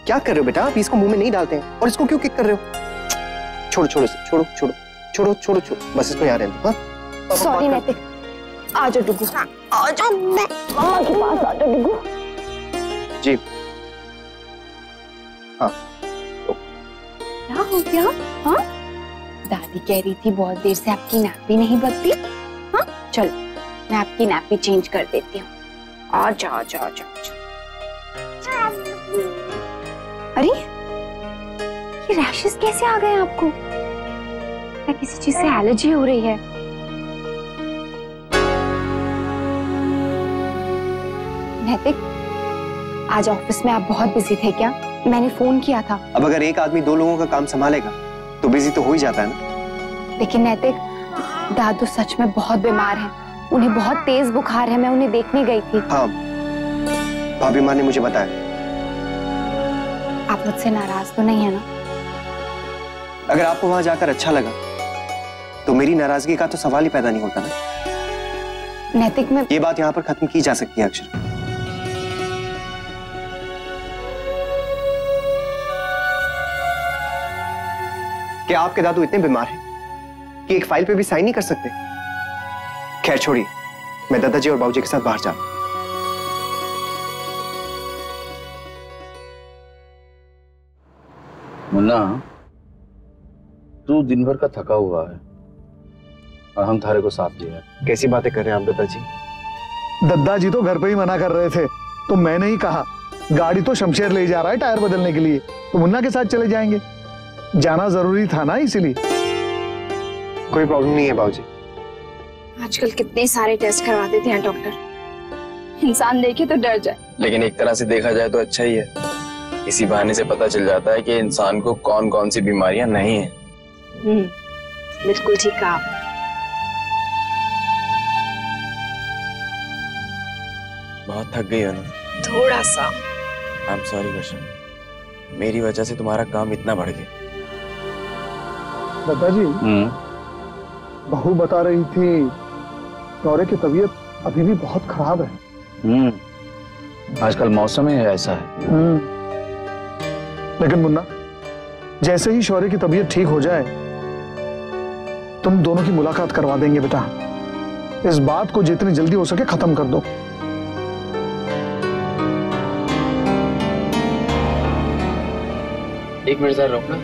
क्या कर रहे हो बेटा? आप इसको मुंह में नहीं डालते हैं और इसको क्यों किक कर रहे हो? छोड़ो छोड़ो छोड़ो छोड़ो छोड़ो छोड़ो छोड़ो, बस इसको यहाँ रहने दो। सॉरी नैतिक, आ जाओ डुगू, आ जाओ मम्मा के पास, आ जाओ डुगू। जी हाँ क्या हो गया? हाँ दादी कह रही थी बहुत देर से आपकी नैपी नहीं बदली। हाँ चलो मैं आपकी नैपी चेंज कर देती हूँ। आ जाओ आ जाओ आ जाओ। अरे ये रैशेस कैसे आ गए आपको? क्या किसी चीज से एलर्जी हो रही है? नैतिक आज ऑफिस में आप बहुत बिजी थे क्या? मैंने फोन किया था। अब अगर एक आदमी दो लोगों का काम संभालेगा तो बिजी तो हो ही जाता है ना। लेकिन नैतिक दादू सच में बहुत बीमार हैं, उन्हें बहुत तेज बुखार है, मैं उन्हें देखने गई थी। हाँ भाभी माँ ने मुझे बताया। आप मुझसे नाराज तो नहीं है ना? अगर आपको वहां जाकर अच्छा लगा तो मेरी नाराजगी का तो सवाल ही पैदा नहीं होता ना। नैतिक में ये बात यहाँ पर खत्म की जा सकती है अक्षर। क्या आपके दादू इतने बीमार हैं कि एक फाइल पे भी साइन नहीं कर सकते? खैर छोड़िए, मैं दादाजी और बाबूजी के साथ बाहर जाऊं। मुन्ना, तू दिन भर का थका हुआ है और हम थारे को साथ लिया है। कैसी बातें कर रहे हैं आप दादाजी? दादाजी तो घर पे ही मना कर रहे थे, तो मैंने ही कहा गाड़ी तो शमशेर ले जा रहा है टायर बदलने के लिए, तो मुन्ना के साथ चले जाएंगे। जाना जरूरी था ना, इसलिए। कोई प्रॉब्लम नहीं है बाबूजी। आजकल कितने सारे टेस्ट करवा देते हैं डॉक्टर, इंसान देखे तो डर जाए। लेकिन एक तरह से देखा जाए तो अच्छा ही है, इसी बहाने से पता चल जाता है कि इंसान को कौन कौन सी बीमारियां नहीं है। बिल्कुल ठीक कहा। बहुत थक गई हो ना? थोड़ा सा। आई एम सॉरी वर्षा, मेरी वजह से तुम्हारा काम इतना बढ़ गया। दादाजी बहू बता रही थी गौरे की तबीयत अभी भी बहुत खराब है। आजकल मौसम ही ऐसा है। लेकिन मुन्ना, जैसे ही शौर्य की तबीयत ठीक हो जाए तुम दोनों की मुलाकात करवा देंगे बेटा। इस बात को जितनी जल्दी हो सके खत्म कर दो। एक मिनट जरा रोकना।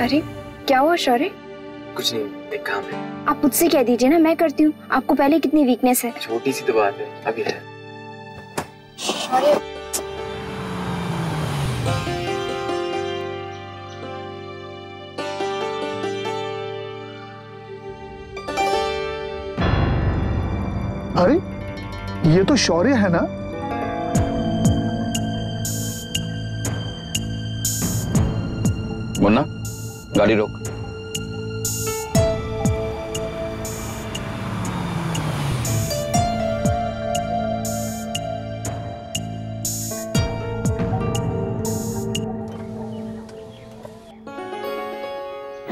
अरे क्या हुआ शौर्य? कुछ नहीं, एक काम है। आप मुझसे कह दीजिए ना, मैं करती हूँ। आपको पहले कितनी वीकनेस है। छोटी सी तो बात है, अभी है। शौर्य अरे ये तो शौर्य है ना? मुन्ना गाड़ी रोक।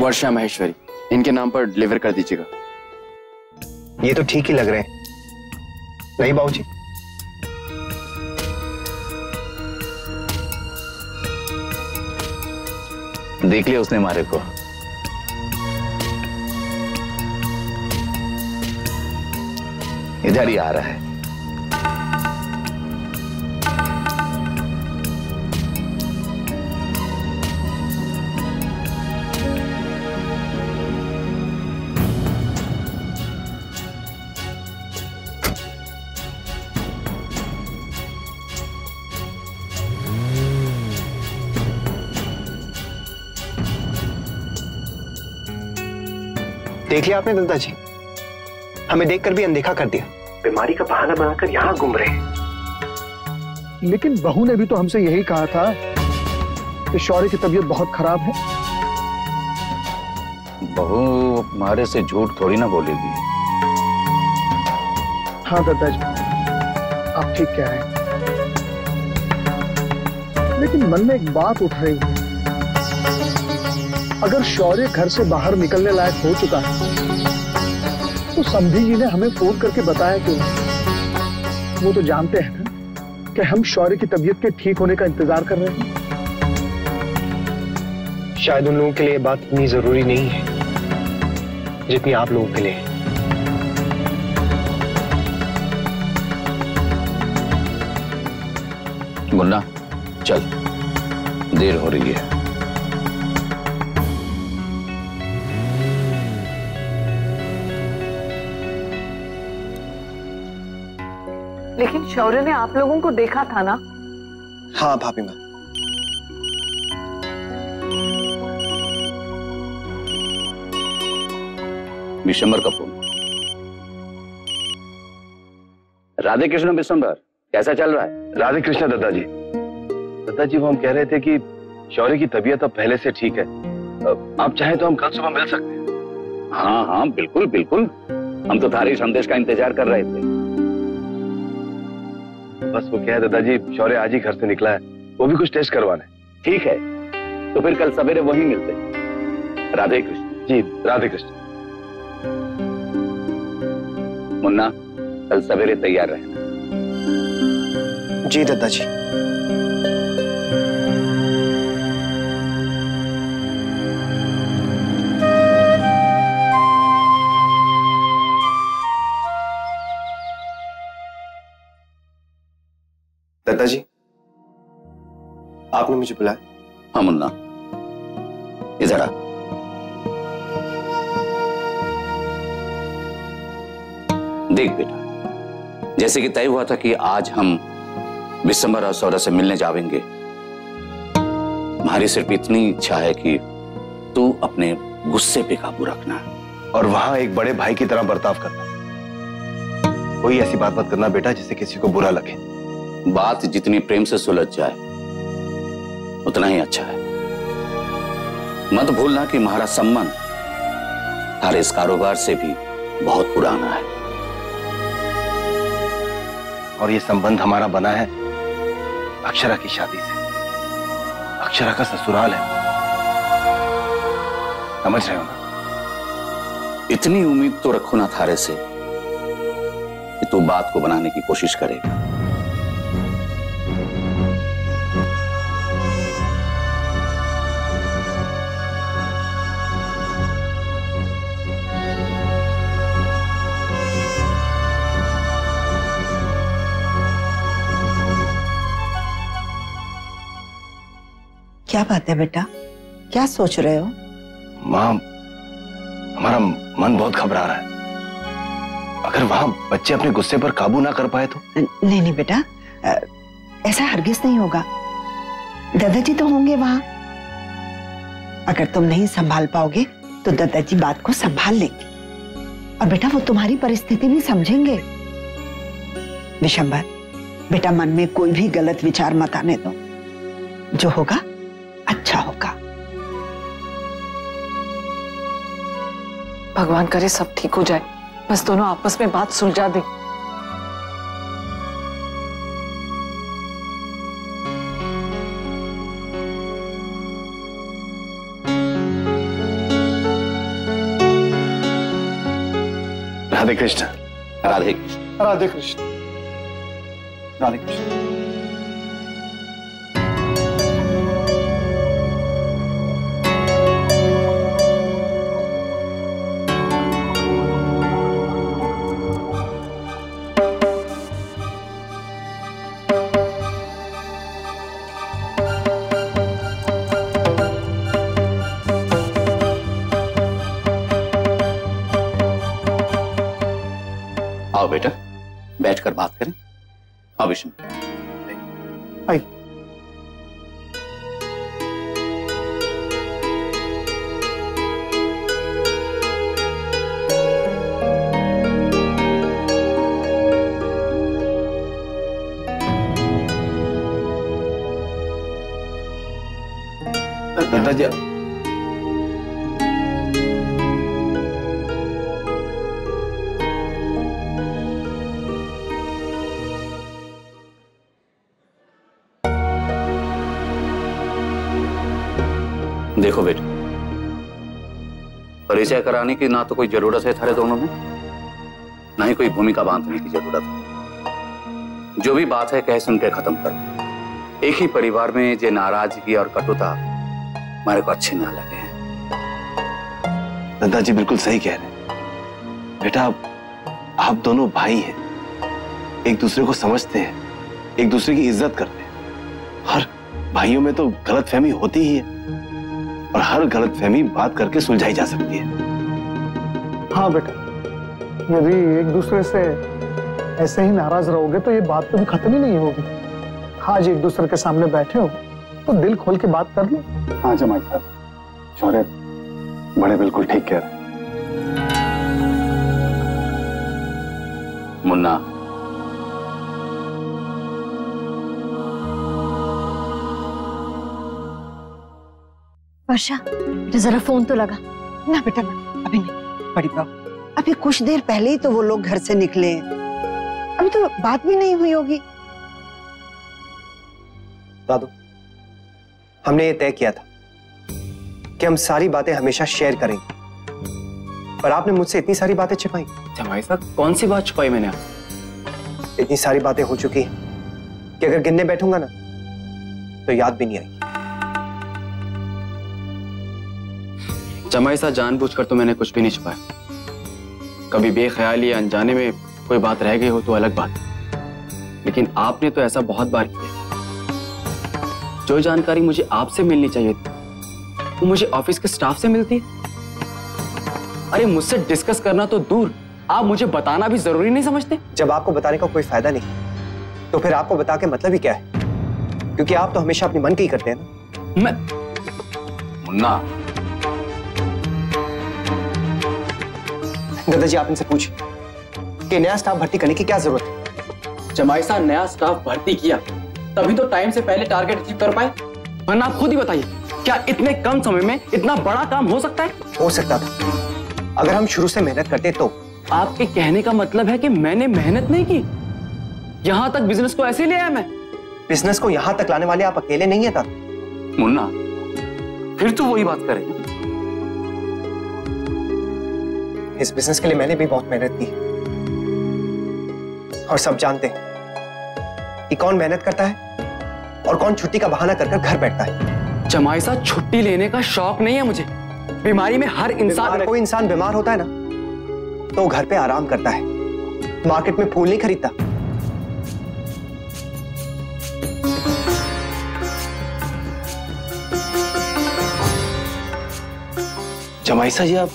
वर्षा महेश्वरी, इनके नाम पर डिलीवर कर दीजिएगा। ये तो ठीक ही लग रहे हैं, नहीं बाबूजी? देख लिया उसने हमारे को। इधर ही आ रहा है। देख लिया आपने दादाजी, हमें देखकर भी अनदेखा कर दिया। बीमारी का बहाना बनाकर यहाँ घूम रहे हैं। लेकिन बहू ने भी तो हमसे यही कहा था कि शौर्य की तबीयत बहुत खराब है। बहू हमारे से झूठ थोड़ी ना बोलेगी। हाँ दादाजी, आप ठीक कह रहे हैं। लेकिन मन में एक बात उठ रही है, अगर शौर्य घर से बाहर निकलने लायक हो चुका है तो समधी जी ने हमें फोन करके बताया क्यों? वो तो जानते हैं ना कि हम शौर्य की तबीयत के ठीक होने का इंतजार कर रहे हैं। शायद उन लोगों के लिए बात इतनी जरूरी नहीं है जितनी आप लोगों के लिए है। मुन्ना चल, देर हो रही है। लेकिन शौर्य ने आप लोगों को देखा था ना? हाँ भाभी माँ। विशंबर का फोन। राधे कृष्ण विशंबर, कैसा चल रहा है? राधे कृष्ण दादाजी। दादाजी वो हम कह रहे थे कि शौर्य की तबीयत अब पहले से ठीक है, आप चाहे तो हम कल सुबह मिल सकते हैं। हाँ हाँ बिल्कुल बिल्कुल, हम तो थारे संदेश का इंतजार कर रहे थे। बस वो क्या है दादाजी, शौर्य आज ही घर से निकला है, वो भी कुछ टेस्ट करवाना है। ठीक है, तो फिर कल सवेरे वहीं मिलते हैं। राधे कृष्ण। जी राधे कृष्ण। मुन्ना कल सवेरे तैयार रहना। जी दादाजी। दादाजी आपने मुझे बुलाया? हाँ मुन्ना, इधर आ। देख बेटा, जैसे कि तय हुआ था कि आज हम विशंबर और सौरभ से मिलने जाएंगे, हमारी सिर्फ इतनी इच्छा है कि तू अपने गुस्से पे काबू रखना और वहां एक बड़े भाई की तरह बर्ताव करना। कोई ऐसी बात मत करना बेटा जिससे किसी को बुरा लगे। बात जितनी प्रेम से सुलझ जाए उतना ही अच्छा है। मत भूलना कि हमारा संबंध हमारे इस कारोबार से भी बहुत पुराना है और ये संबंध हमारा बना है अक्षरा की शादी से। अक्षरा का ससुराल है, समझ रहे हो ना? इतनी उम्मीद तो रखो ना थारे से कि तू बात को बनाने की कोशिश करेगा। क्या बात है बेटा, क्या सोच रहे हो? माँ, हमारा मन बहुत घबरा रहा है। अगर वहां बच्चे अपने गुस्से पर काबू ना कर पाए तो? नहीं नहीं बेटा, ऐसा हरगिज नहीं होगा। दादाजी तो होंगे वहां। अगर तुम नहीं संभाल पाओगे तो दादाजी बात को संभाल लेंगे और बेटा वो तुम्हारी परिस्थिति भी समझेंगे। विशंबर बेटा, मन में कोई भी गलत विचार मत आने दो। जो होगा अच्छा होगा। भगवान करे सब ठीक हो जाए, बस दोनों आपस में बात सुलझा दे। राधे कृष्ण। राधे कृष्ण। राधे कृष्ण। राधे कृष्ण। आओ बेटा, बैठकर बात करें। आओ विष्णु। आई। दादाजी देखो बेटा, परिचय कराने की ना तो कोई जरूरत है थारे दोनों में ना ही कोई भूमिका बांधने की जरूरत है। जो भी बात है कह सुन के खत्म कर। एक ही परिवार में जे नाराजगी और कटुता हमारे को अच्छे ना लगे हैं। दादाजी बिल्कुल सही कह रहे हैं। बेटा आप दोनों भाई हैं, एक दूसरे को समझते हैं, एक दूसरे की इज्जत करते हैं। हर भाइयों में तो गलतफहमी होती ही है और हर गलतफहमी बात करके सुलझाई जा सकती है। हाँ बेटा, यदि एक दूसरे से ऐसे ही नाराज रहोगे तो ये बात कभी खत्म ही नहीं होगी। आज एक दूसरे के सामने बैठे हो तो दिल खोल के बात कर लो। हाँ जमाई साहब, शौर्य बड़े बिल्कुल ठीक कह रहे हैं। मुन्ना, वर्षा, जरा फोन तो लगा। ना बेटा ना, अभी नहीं। बड़ी बाबू, अभी कुछ देर पहले ही तो वो लोग घर से निकले हैं, अभी तो बात भी नहीं हुई होगी। दादू, हमने ये तय किया था कि हम सारी बातें हमेशा शेयर करेंगे, पर आपने मुझसे इतनी सारी बातें छिपाई। जमाई साहब, कौन सी बात छुपाई मैंने? इतनी सारी बातें हो चुकी हैं कि अगर गिनने बैठूंगा ना तो याद भी नहीं आएगी। जमाई साहब, जानबूझकर तो मैंने कुछ भी नहीं छुपाया। कभी बेख्याली या अनजाने में कोई बात रह गई हो तो अलग बात, लेकिन आपने तो ऐसा बहुत बार किया। जो जानकारी मुझे आपसे मिलनी चाहिए थी वो मुझे ऑफिस के स्टाफ से मिलती है। अरे मुझसे डिस्कस करना तो दूर, आप मुझे बताना भी जरूरी नहीं समझते? जब आपको बताने का कोई फायदा नहीं तो फिर आपको बता के मतलब ही क्या है? क्योंकि आप तो हमेशा अपने मन की ही करते हैं ना। मैं मुन्ना, दादाजी आप इनसे पूछिए कि नया स्टाफ भर्ती करने की क्या जरूरत है। जमाई साहब, नया स्टाफ भर्ती किया तभी तो टाइम से पहले टारगेट अचीव कर पाए, वरना आप खुद ही बताइए, क्या इतने कम समय में इतना बड़ा काम हो सकता है? हो सकता था अगर हम शुरू से मेहनत करते तो। आपके कहने का मतलब है कि मैंने मेहनत नहीं की? यहां तक बिजनेस को ऐसे ले आया मैं? बिजनेस को यहां तक लाने वाले आप अकेले नहीं है था मुन्ना, फिर तो वही बात करें। इस बिजनेस के लिए मैंने भी बहुत मेहनत की और सब जानते हैं कि कौन मेहनत करता है और कौन छुट्टी का बहाना कर घर बैठता है। जमाई साहब, छुट्टी लेने का शौक नहीं है मुझे। बीमारी में हर इंसान, कोई इंसान बीमार होता है ना तो वो घर पे आराम करता है, मार्केट में फूल नहीं खरीदता। जमाई साहब, ये आप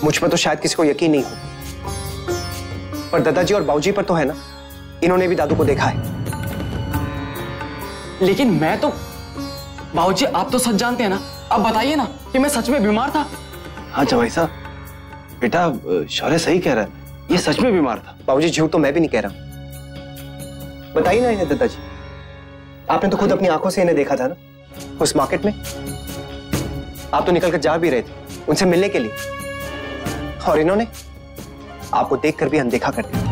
मुझ पर तो शायद किसी को यकीन नहीं हो, पर दादाजी और बाबूजी पर तो है ना। इन्होंने भी दादू को देखा है। लेकिन मैं तो, बाबूजी आप तो सच जानते हैं ना, अब बताइए ना कि मैं सच में बीमार था। हाँ जमाई साहब, बेटा शौर्य सही कह रहा है, ये सच में बीमार था। बाबूजी झूठ तो मैं भी नहीं कह रहा। बताइए ना इन्हें दादाजी, आपने तो खुद अपनी आंखों से इन्हें देखा था ना उस मार्केट में। आप तो निकल कर जा भी रहे थे उनसे मिलने के लिए, और इन्होंने आपको देखकर भी अनदेखा कर दिया।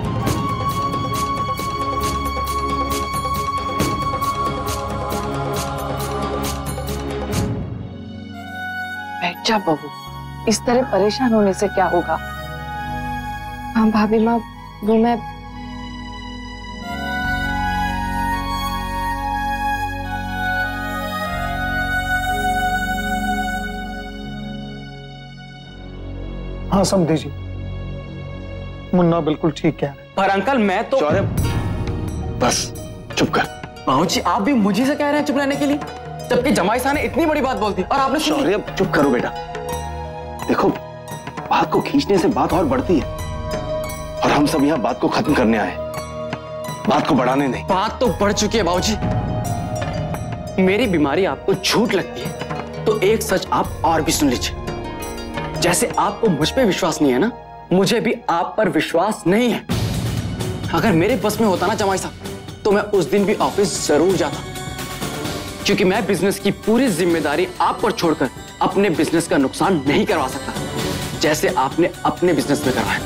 बैठ जा बहू, इस तरह परेशान होने से क्या होगा? हाँ भाभी माँ, वो मैं हाँ समझी जी, मुन्ना बिल्कुल ठीक कह रहे हैं। पर अंकल मैं तो, शौर्य बस चुप कर। बाबूजी आप भी मुझे से कह रहे हैं चुप रहने के लिए, जबकि जमाई साहब ने इतनी बड़ी बात बोल दी और आपने सुन ली। शौर्य चुप करो बेटा, देखो बात को खींचने से बात और बढ़ती है और हम सब यहाँ बात को खत्म करने आए, बात को बढ़ाने नहीं। बात तो बढ़ चुकी है बाबूजी। मेरी बीमारी आपको झूठ लगती है तो एक सच आप और भी सुन लीजिए। जैसे आपको मुझ पे विश्वास नहीं है ना, मुझे भी आप पर विश्वास नहीं है। अगर मेरे बस में होता ना जमाई साहब तो मैं उस दिन भी ऑफिस जरूर जाता, क्योंकि मैं बिजनेस की पूरी जिम्मेदारी आप पर छोड़कर अपने बिजनेस का नुकसान नहीं करवा सकता, जैसे आपने अपने बिजनेस में करवाया।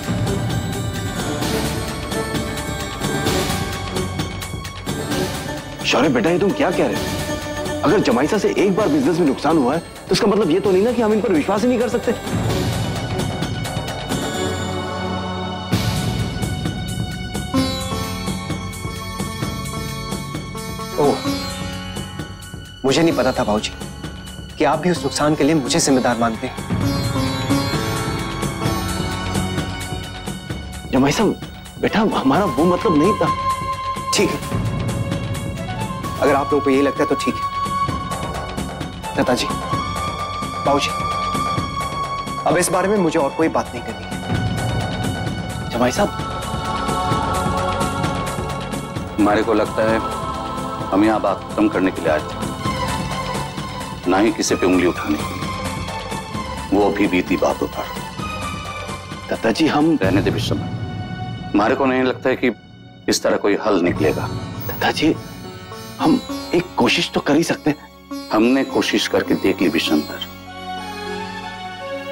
शौर्य बेटा, ये तुम क्या कह रहे हो? अगर जमाईसा से एक बार बिजनेस में नुकसान हुआ है तो इसका मतलब ये तो नहीं ना कि हम इन पर विश्वास ही नहीं कर सकते। मुझे नहीं पता था बाबूजी कि आप भी उस नुकसान के लिए मुझे जिम्मेदार मानते हैं। जमाई साहब, बेटा हमारा वो मतलब नहीं था। ठीक है, अगर आप लोगों को यही लगता है तो ठीक है। दादाजी, बाबूजी, अब इस बारे में मुझे और कोई बात नहीं करनी है। जमाई साहब, हमारे को लगता है हम यहाँ बात खत्म करने के लिए आए थे, ना ही किसी पे उंगली उठाने के लिए, वो भी बीती बातों पर। दादाजी हम रहने दे विषम, हमारे को नहीं लगता है कि इस तरह कोई हल निकलेगा। दादाजी हम एक कोशिश तो कर ही सकते हैं। हमने कोशिश करके देख ली विशंबर,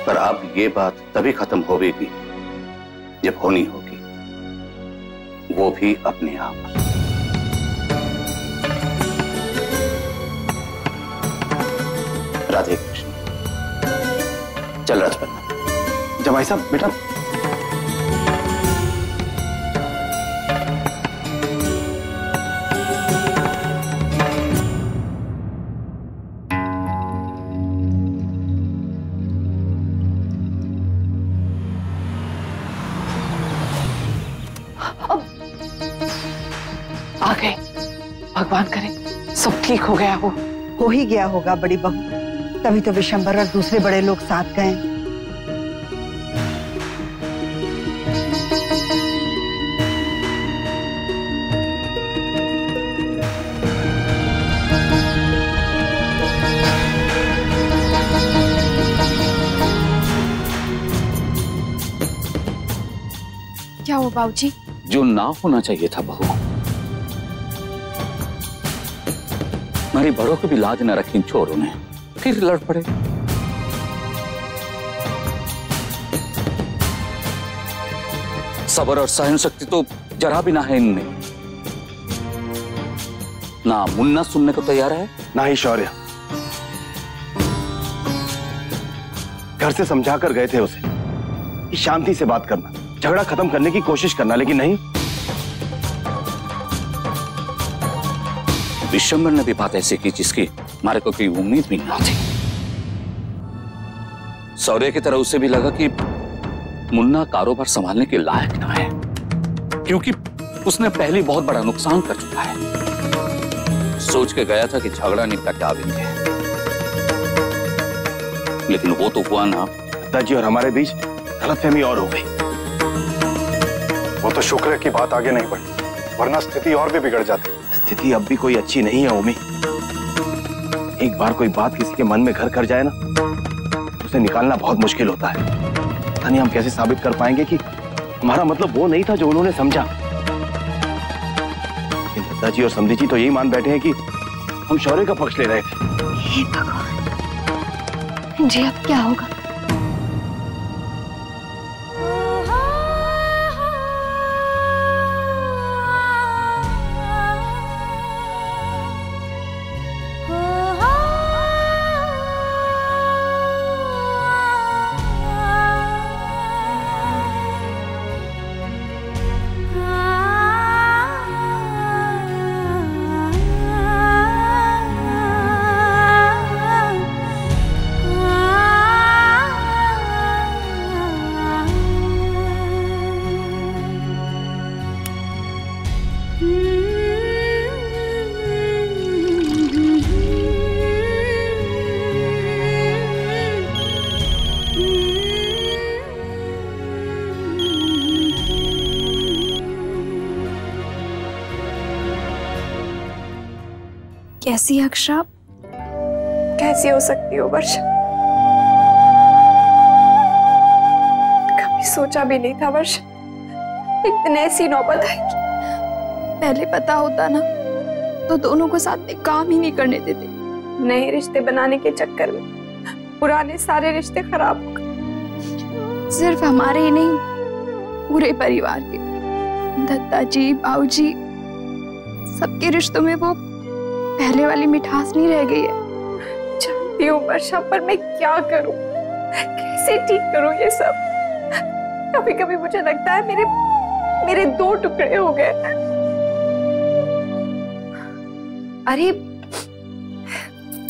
पर अब ये बात तभी खत्म होगी जब होनी होगी, वो भी अपने आप। राधे कृष्ण। चल राजपन्ना। जमाई साहब, बेटा आ गए, भगवान करे सब ठीक हो गया। हो ही गया होगा बड़ी बहू, तभी तो विशंबर और दूसरे बड़े लोग साथ गए। क्या हुआ बाबूजी? जो ना होना चाहिए था बहू, हमारी बड़ों को भी लाज न रखी चोरों ने, फिर लड़ पड़े। सबर और सहन शक्ति तो जरा भी ना है इनमें। ना मुन्ना सुनने को तैयार है, ना ही शौर्य। घर से समझा कर गए थे उसे कि शांति से बात करना, झगड़ा खत्म करने की कोशिश करना, लेकिन नहीं। विशंबर ने भी बात ऐसी की जिसकी हमारे को कोई उम्मीद भी ना थी। शौर्य की तरह उसे भी लगा कि मुन्ना कारोबार संभालने के लायक ना है, क्योंकि उसने पहले बहुत बड़ा नुकसान कर चुका है। सोच के गया था कि झगड़ा निपटा के आवेंगे, लेकिन वो तो हुआ ना। दादाजी और हमारे बीच गलतफहमी और हो गई। वो तो शुक्र है कि बात आगे नहीं बढ़ी, वरना स्थिति और भी बिगड़ जाती। स्थिति अब भी कोई अच्छी नहीं है ओमी। एक बार कोई बात किसी के मन में घर कर जाए ना, उसे निकालना बहुत मुश्किल होता है। पता नहीं हम कैसे साबित कर पाएंगे कि हमारा मतलब वो नहीं था जो उन्होंने समझा। लेकिन दादाजी और समधी जी तो यही मान बैठे हैं कि हम शौर्य का पक्ष ले रहे थे। हे भगवान जी, अब क्या होगा? कैसी अक्षरा, कैसी हो सकती हो वर्षा? कभी सोचा भी नहीं था वर्षा एक दिन ऐसी नौबत आएगी। पहले पता होता ना तो दोनों को साथ में काम ही नहीं करने देते। नए रिश्ते बनाने के चक्कर में पुराने सारे रिश्ते खराब हो गए। सिर्फ हमारे ही नहीं, पूरे परिवार के। दत्ता जी, बाबूजी, सबके रिश्तों में वो पहले वाली मिठास नहीं रह गई है। जानती हूँ वर्षा, पर मैं क्या करूं, कैसे ठीक करूं ये सब? कभी कभी मुझे लगता है मेरे दो टुकड़े हो गए। अरे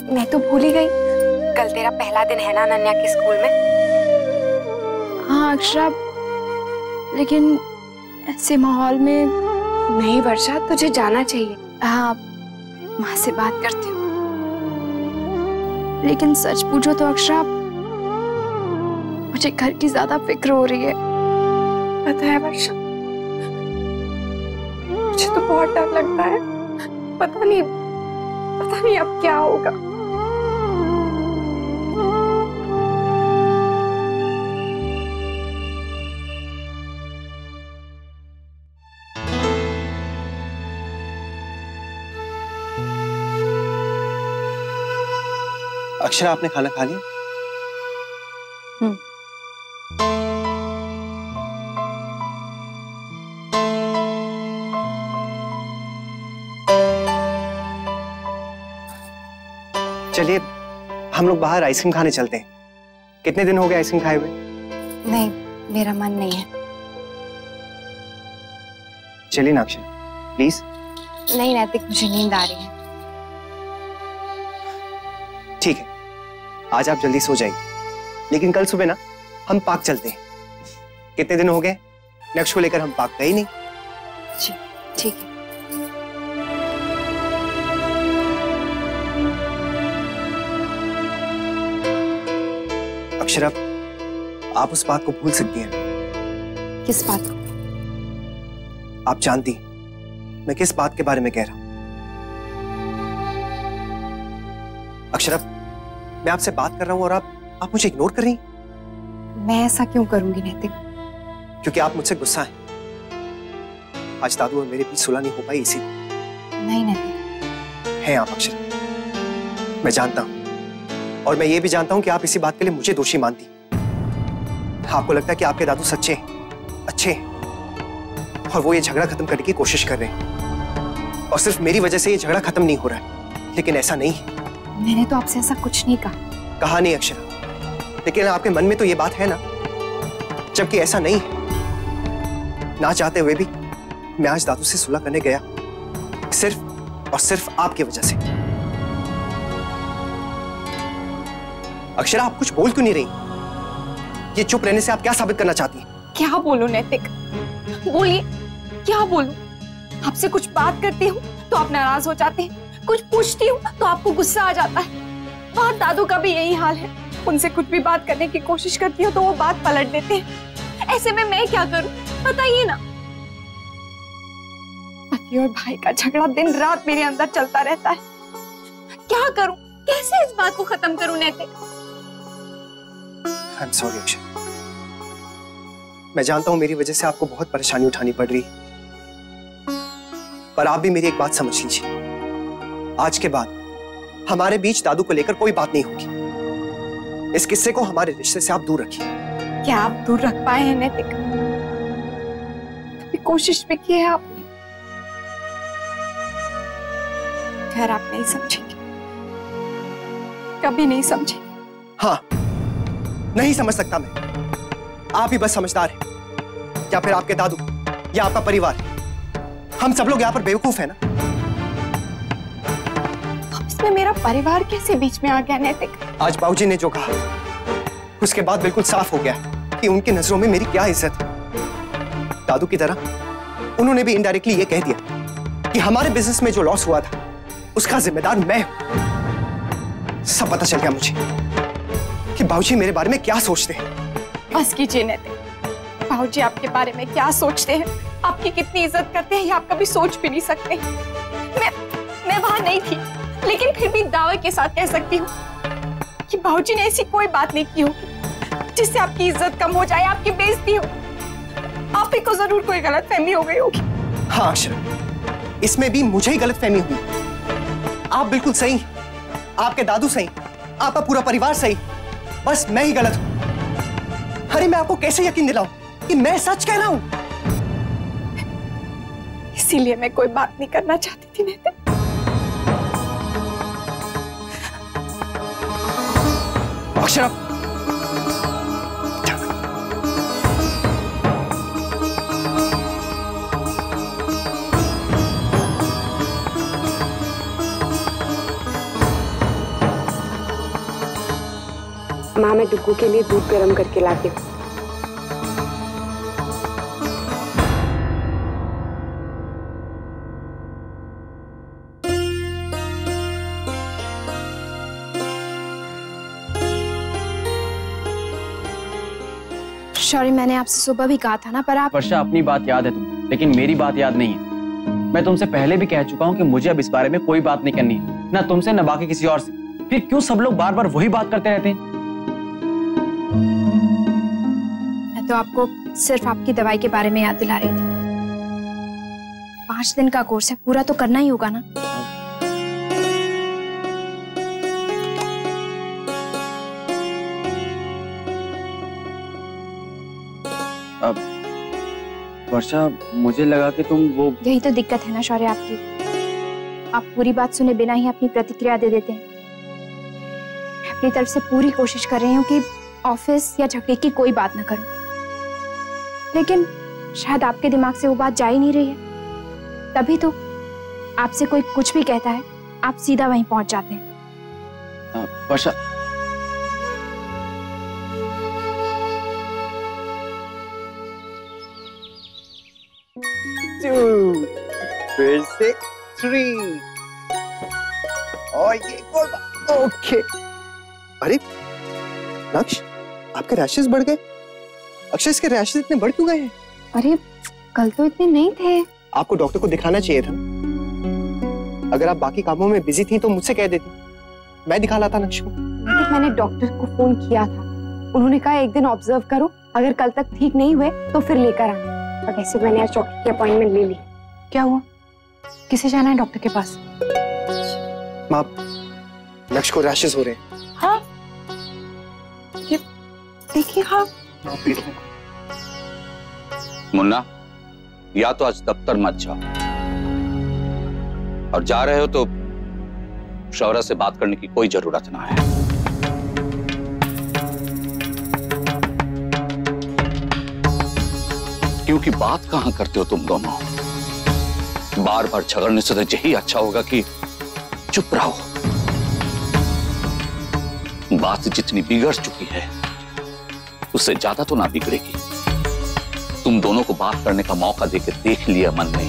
मैं तो भूल ही गई। कल तेरा पहला दिन है ना अनन्या के स्कूल में? हाँ अक्षरा, लेकिन ऐसे माहौल में नहीं वर्षा, तुझे जाना चाहिए। हाँ माँ से बात करती हूँ, लेकिन सच पूछो तो अक्षरा मुझे घर की ज्यादा फिक्र हो रही है। पता है वर्षा, मुझे तो बहुत डर लगता है। पता नहीं अब क्या होगा। अक्षरा, आपने खाना खा लिया? चलिए हम लोग बाहर आइसक्रीम खाने चलते हैं। कितने दिन हो गए आइसक्रीम खाए हुए? नहीं, मेरा मन नहीं है। चलिए ना अक्षरा, प्लीज। नहीं नैतिक, मुझे नींद आ रही है। ठीक है, आज आप जल्दी सो जाइए, लेकिन कल सुबह ना हम पार्क चलते हैं। कितने दिन हो गए नेक्स्ट को लेकर हम पार्क गए नहीं। जी ठीक है। अक्षरा, आप उस बात को भूल सकती हैं। किस बात को? आप जानती मैं किस बात के बारे में कह रहा हूं। अक्षरा, मैं आपसे बात कर रहा हूं और आप मुझे इग्नोर कर रही हैं। मैं ऐसा क्यों करूंगी नैतिक? क्योंकि आप मुझसे गुस्सा हैं। आज दादू और मेरे बीच सुलह नहीं हो पाई, इसी नहीं नैतिक। हैं आप अक्षरा, मैं जानता हूं, और मैं ये भी जानता हूं कि आप इसी बात के लिए मुझे दोषी मानती। आपको लगता है कि आपके दादू सच्चे हैं, अच्छे हैं, और वो ये झगड़ा खत्म करने की कोशिश कर रहे हैं, और सिर्फ मेरी वजह से ये झगड़ा खत्म नहीं हो रहा है। लेकिन ऐसा नहीं है। मैंने तो आपसे ऐसा कुछ नहीं कहा। कहा नहीं अक्षरा, लेकिन आपके मन में तो ये बात है ना, जबकि ऐसा नहीं है। ना चाहते हुए भी मैं आज दादू से सुलह करने गया, सिर्फ और सिर्फ आपकी वजह से। अक्षरा, आप कुछ बोल क्यों नहीं रही? ये चुप रहने से आप क्या साबित करना चाहती हैं? क्या बोलूं नैतिक? बोलिए, क्या बोलूं? आपसे कुछ बात करती हूँ तो आप नाराज हो जाते हैं, कुछ पूछती हूँ तो आपको गुस्सा आ जाता है। और दादू का भी यही हाल है, उनसे कुछ भी बात करने की कोशिश करती हूँ तो वो बात पलट देते हैं। ऐसे में मैं क्या करूं बताइए ना। पति और भाई का झगड़ा दिन रात मेरे अंदर चलता रहता है। क्या करूं, कैसे इस बात को खत्म करूं नैतिक? I'm sorry अक्षय, मैं जानता हूं मेरी वजह से आपको बहुत परेशानी उठानी पड़ रही है, पर आप भी मेरी एक बात समझ लीजिए। आज के बाद हमारे बीच दादू को लेकर कोई बात नहीं होगी। इस किस्से को हमारे रिश्ते से आप दूर रखिए। क्या आप दूर रख पाए हैं नैतिक? कभी कोशिश भी की है आपने? खैर आप नहीं समझेंगे, कभी नहीं समझेंगे। हाँ, नहीं समझ सकता मैं। आप ही बस समझदार हैं, या फिर आपके दादू, या आपका परिवार। हम सब लोग यहाँ पर बेवकूफ हैं ना। अब इसमें मेरा परिवार कैसे बीच में आ गया नैतिक? आज बाबूजी ने जो कहा, उसके बाद बिल्कुल साफ हो गया कि उनकी नजरों में मेरी क्या इज्जत है। दादू की तरह उन्होंने भी इनडायरेक्टली ये कह दिया कि हमारे बिजनेस में जो लॉस हुआ था उसका जिम्मेदार मैं हूं। सब पता चल गया मुझे कि बाबूजी मेरे बारे में क्या सोचते हैं। बस कीजिए नैतिक, बाबूजी आपके बारे में क्या सोचते हैं, आपकी कितनी इज्जत करते हैं, ये आप कभी सोच भी नहीं सकते। मैं वहां नहीं थी, लेकिन फिर भी दावे के साथ कह सकती हूँ कि बाबूजी ने ऐसी कोई बात नहीं की होगी जिससे आपकी इज्जत कम हो जाए, आपकी बेइज्जती हो। आप ही को जरूर कोई गलतफहमी हो गई होगी। हाँ अक्षरा, इसमें भी मुझे ही गलतफहमी हुई। आप बिल्कुल सही, आपके दादू सही, आपका पूरा परिवार सही, बस मैं ही गलत हूं। अरे मैं आपको कैसे यकीन दिलाऊं कि मैं सच कह रहा हूं? इसीलिए मैं कोई बात नहीं करना चाहती थी नैतिक। अक्षरा, माँ मैं डुग्गू के लिए दूध गर्म करके लाती हूँ। सॉरी, मैंने आपसे सुबह भी कहा था ना, पर आप। वर्षा, अपनी बात याद है तुम्हें, लेकिन मेरी बात याद नहीं है। मैं तुमसे पहले भी कह चुका हूँ कि मुझे अब इस बारे में कोई बात नहीं करनी है, ना तुमसे ना बाकी किसी और से। फिर क्यों सब लोग बार बार वही बात करते रहते हैं? मैं तो आपको सिर्फ आपकी दवाई के बारे में याद दिला रही थी। 5 दिन का कोर्स है, पूरा तो करना ही होगा ना। अब वर्षा, मुझे लगा कि तुम वो। यही तो दिक्कत है ना शौर्य आपकी, आप पूरी बात सुने बिना ही अपनी प्रतिक्रिया दे देते हैं। मैं अपनी तरफ से पूरी कोशिश कर रही हूँ कि ऑफिस या झगड़े की कोई बात ना करूं, लेकिन शायद आपके दिमाग से वो बात जा ही नहीं रही है। तभी तो आपसे कोई कुछ भी कहता है, आप सीधा वहीं पहुंच जाते हैं। वर्षा, फिर से 3 और ये ओके। अरे नक्श, आपके रैशेस बढ़ गए। अक्षय, इसके रैशेस इतने बढ़ क्यों गए हैं? अरे कल तो इतने नहीं थे। आपको डॉक्टर को दिखाना चाहिए था। अगर आप बाकी कामों में बिजी थी तो मुझसे कह देती, मैं दिखा लाता नक्श को। मैंने डॉक्टर को फोन किया था, उन्होंने कहा एक दिन ऑब्जर्व करो, अगर कल तक ठीक नहीं हुए तो फिर लेकर आना। और वैसे मैंने आज डॉक्टर की अपॉइंटमेंट ले ली। क्या हुआ? किसे जाना है डॉक्टर के पास? माँ, नक्श को रैशेस हो रहे हैं। हाँ, ये देखिए। हाँ मुन्ना, या तो आज दफ्तर मत जाओ, और जा रहे हो तो शौर्य से बात करने की कोई जरूरत ना है। क्योंकि बात कहां करते हो तुम दोनों? बार बार झगड़ने से तो यही अच्छा होगा कि चुप रहो। बात जितनी बिगड़ चुकी है उससे ज्यादा तो ना बिगड़ेगी। तुम दोनों को बात करने का मौका देकर देख लिया मन ने।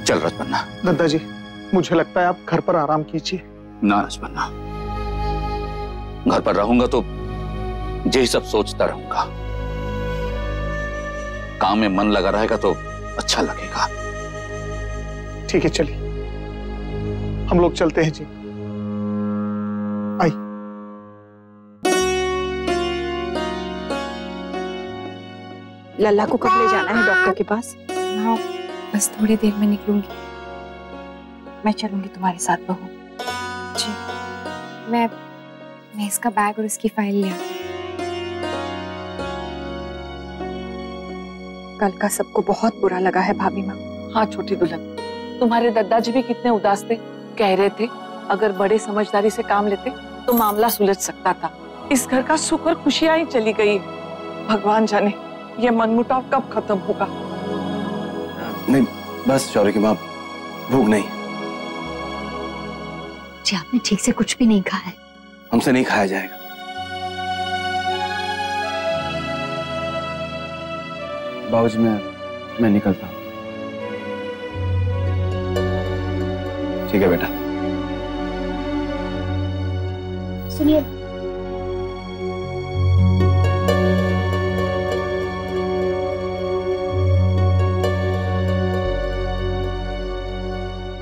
चल रजबन्ना। दादाजी, मुझे लगता है आप घर पर आराम कीजिए। ना रजबन्ना, घर पर रहूंगा तो यही सब सोचता रहूंगा। काम में मन लगा रहेगा तो अच्छा लगेगा। ठीक है, चलिए हम लोग चलते हैं जी। आई। लल्ला को कब ले जाना है डॉक्टर के पास? हाँ, बस थोड़ी देर में निकलूंगी। मैं चलूंगी तुम्हारे साथ बहू। जी, मैं इसका बैग और इसकी फाइल ले आती। कल का सबको बहुत बुरा लगा है भाभी माँ। हाँ छोटी दुल्हन, तुम्हारे दादाजी भी कितने उदास थे, कह रहे थे अगर बड़े समझदारी से काम लेते तो मामला सुलझ सकता था। इस घर का सुख और खुशियां ही चली गई। भगवान जाने ये मनमुटाव कब खत्म होगा। नहीं, बस शौर्य की माँ, भूख नहीं। जी, आपने ठीक से कुछ भी नहीं खाया है। हमसे नहीं खाया जाएगा। बाबूजी, मैं निकलता हूँ। ठीक है बेटा। सुनिए,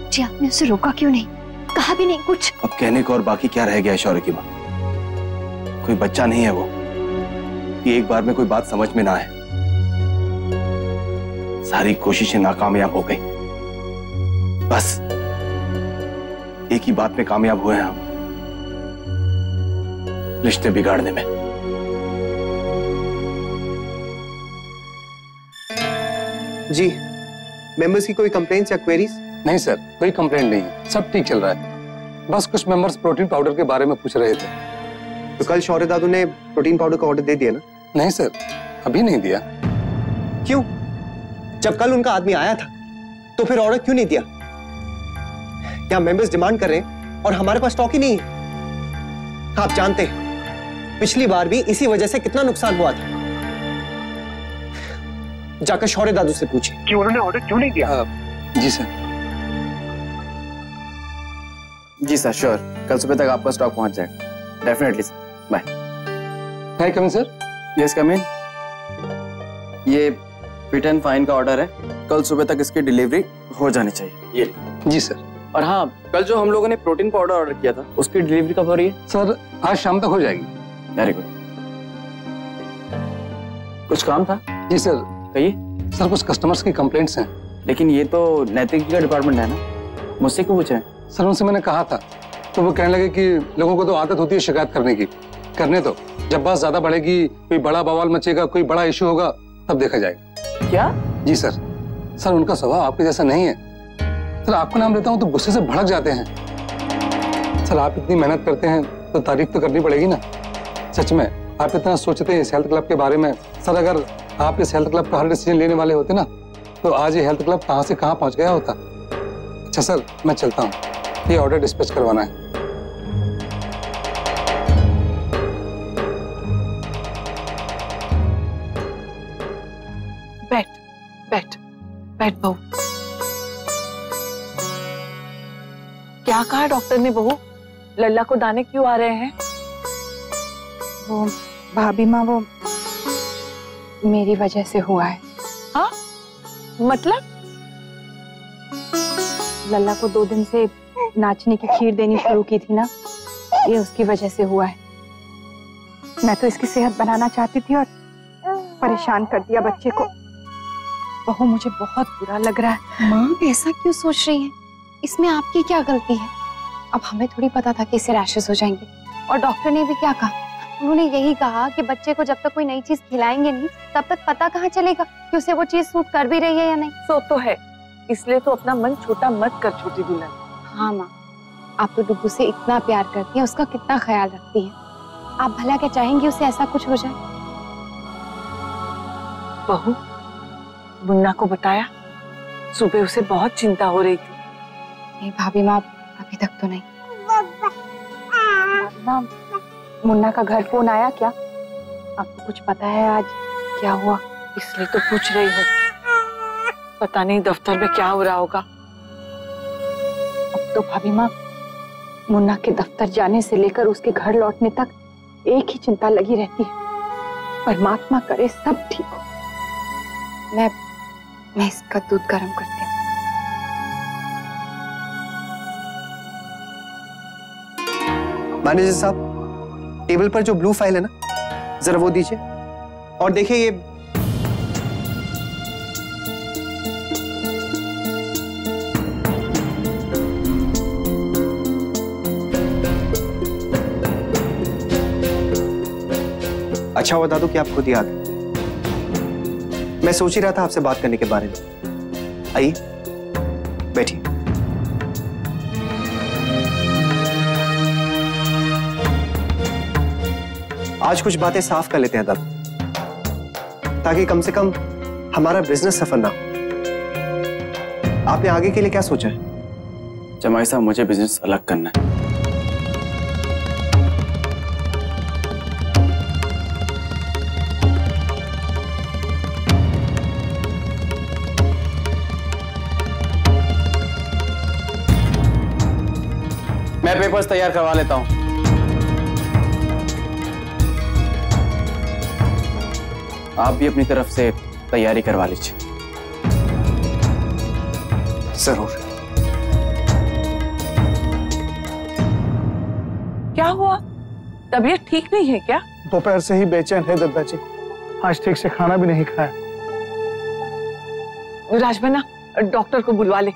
जी आपने उसे रोका क्यों नहीं? कहा भी नहीं कुछ? अब कहने को और बाकी क्या रह गया है शौर्य की माँ? कोई बच्चा नहीं है वो कि एक बार में कोई बात समझ में ना आए। सारी कोशिशें नाकामयाब हो गई। बस एक ही बात में कामयाब हुए हैं हम, रिश्ते बिगाड़ने में। जी, मेंबर्स की कोई कंप्लेंट्स या क्वेरीज? नहीं सर, कोई कंप्लेंट नहीं है, सब ठीक चल रहा है। बस कुछ मेंबर्स प्रोटीन पाउडर के बारे में पूछ रहे थे। तो कल शौर्य दादू ने प्रोटीन पाउडर का ऑर्डर दे दिया ना? नहीं सर, अभी नहीं दिया। क्यों? जब कल उनका आदमी आया था तो फिर ऑर्डर क्यों नहीं दिया? क्या मेंबर्स डिमांड कर रहे हैं और हमारे पास स्टॉक ही नहीं है? आप जानते हैं पिछली बार भी इसी वजह से कितना नुकसान हुआ था। जाकर शौर्य दादू से पूछे कि उन्होंने ऑर्डर क्यों नहीं दिया। जी सर। जी सर, श्योर। कल सुबह तक आपका स्टॉक पहुंच जाएगा। Definitely sir. Bye. Hi come in sir. Yes come इन। ये फिट एंड फाइन का ऑर्डर है, कल सुबह तक इसकी डिलीवरी हो जानी चाहिए। ये जी सर। और हाँ, कल जो हम लोगों ने प्रोटीन पाउडर ऑर्डर किया था उसकी डिलीवरी कब हो रही है? सर आज शाम तक हो जाएगी। Very good. कुछ काम था? जी सर। कहिए। सर कुछ कस्टमर्स की कंप्लेंट्स हैं। लेकिन ये तो नैतिक का डिपार्टमेंट है ना, मुझसे क्यों पूछे? सर उनसे मैंने कहा था तो वो कहने लगे कि लोगों को तो आदत होती है शिकायत करने की। करने दो, जब बात ज्यादा बढ़ेगी, कोई बड़ा बवाल मचेगा, कोई बड़ा इशू होगा, तब देखा जाएगा। क्या? जी सर। सर उनका स्वभाव आपके जैसा नहीं है। सर आपका नाम लेता हूँ तो गुस्से से भड़क जाते हैं। सर आप इतनी मेहनत करते हैं तो तारीफ तो करनी पड़ेगी ना। सच में आप इतना सोचते हैं इस हेल्थ क्लब के बारे में। सर अगर आप इस हेल्थ क्लब का हर डिसीजन लेने वाले होते ना तो आज ये हेल्थ क्लब कहाँ से कहाँ पहुँच गया होता। अच्छा सर मैं चलता हूँ, ये ऑर्डर डिस्पैच करवाना है। बैठ बैठ बैठ बहू। क्या कहा डॉक्टर ने बहू? लल्ला को दाने क्यों आ रहे हैं? वो भाभी माँ, वो मेरी वजह से हुआ है। हाँ मतलब? लल्ला को 2 दिन से नाचने की खीर देनी शुरू की थी ना, ये उसकी वजह से हुआ है। मैं तो इसकी सेहत बनाना चाहती थी और परेशान कर दिया बच्चे को। बहू मुझे बहुत बुरा लग रहा है। माँ ऐसा क्यों सोच रही हैं? इसमें आपकी क्या गलती है? अब हमें थोड़ी पता था कि इससे रैशेस हो जाएंगे। और डॉक्टर ने भी क्या कहा? उन्होंने यही कहा कि बच्चे को जब तक कोई नई चीज खिलाएंगे नहीं तब तक पता कहाँ चलेगा कि उसे वो चीज सूट कर भी रही है या नहीं। सो तो है, इसलिए तो अपना मन छोटा मत कर छोटी दुल्हन। हाँ माँ, आप तो डुग्गू से इतना प्यार करती हैं, उसका कितना ख्याल रखती हैं। आप भला क्या चाहेंगी उससे ऐसा कुछ हो जाए? बहू मुन्ना को बताया? सुबह उसे बहुत चिंता हो रही थी। नहीं भाभी माँ, अभी तक तो नहीं। माँ, मुन्ना का घर फोन आया क्या? आपको कुछ पता है आज क्या हुआ? इसलिए तो पूछ रही हूँ। पता नहीं दफ्तर में क्या हो रहा होगा। अब तो भाभी माँ, मुन्ना के दफ्तर जाने से लेकर उसके घर लौटने तक एक ही चिंता लगी रहती है। परमात्मा करे सब ठीक हो। मैं इसका दूध गर्म करती हूँ। मैनेजर साहब, टेबल पर जो ब्लू फाइल है ना, जरा वो दीजिए। और देखिए ये अच्छा हुआ दादू कि आप खुद ही आ गए। मैं सोच ही रहा था आपसे बात करने के बारे में। आइए बैठिए। आज कुछ बातें साफ कर लेते हैं दादू, ताकि कम से कम हमारा बिजनेस सफर ना हो। आपने आगे के लिए क्या सोचा है? जमाई साहब, मुझे बिजनेस अलग करना है। मैं पेपर्स तैयार करवा लेता हूं। आप भी अपनी तरफ से तैयारी करवा लीजिए। जरूर। क्या हुआ? तबीयत ठीक नहीं है क्या? दोपहर से ही बेचैन है दद्दा जी, आज ठीक से खाना भी नहीं खाया। राजबना, डॉक्टर को बुलवा ले।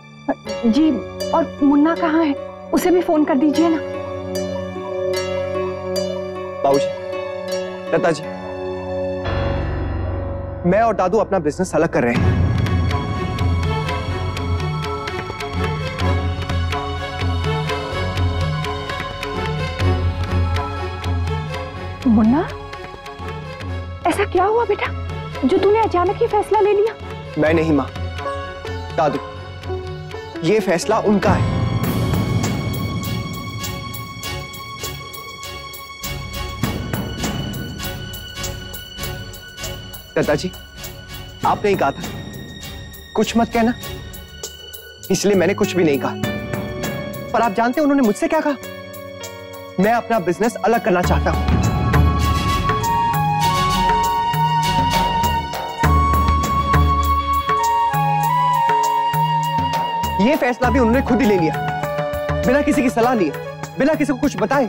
जी, और मुन्ना कहाँ है? उसे भी फोन कर दीजिए ना। बाबूजी, लता जी, मैं और दादू अपना बिजनेस अलग कर रहे हैं। मुन्ना, ऐसा क्या हुआ बेटा जो तूने अचानक ही फैसला ले लिया? मैं नहीं माँ, दादू, ये फैसला उनका है। दादाजी, आपने ही कहा था कुछ मत कहना, इसलिए मैंने कुछ भी नहीं कहा। पर आप जानते हैं उन्होंने मुझसे क्या कहा? मैं अपना बिजनेस अलग करना चाहता हूं। यह फैसला भी उन्होंने खुद ही ले लिया, बिना किसी की सलाह लिए, बिना किसी को कुछ बताए।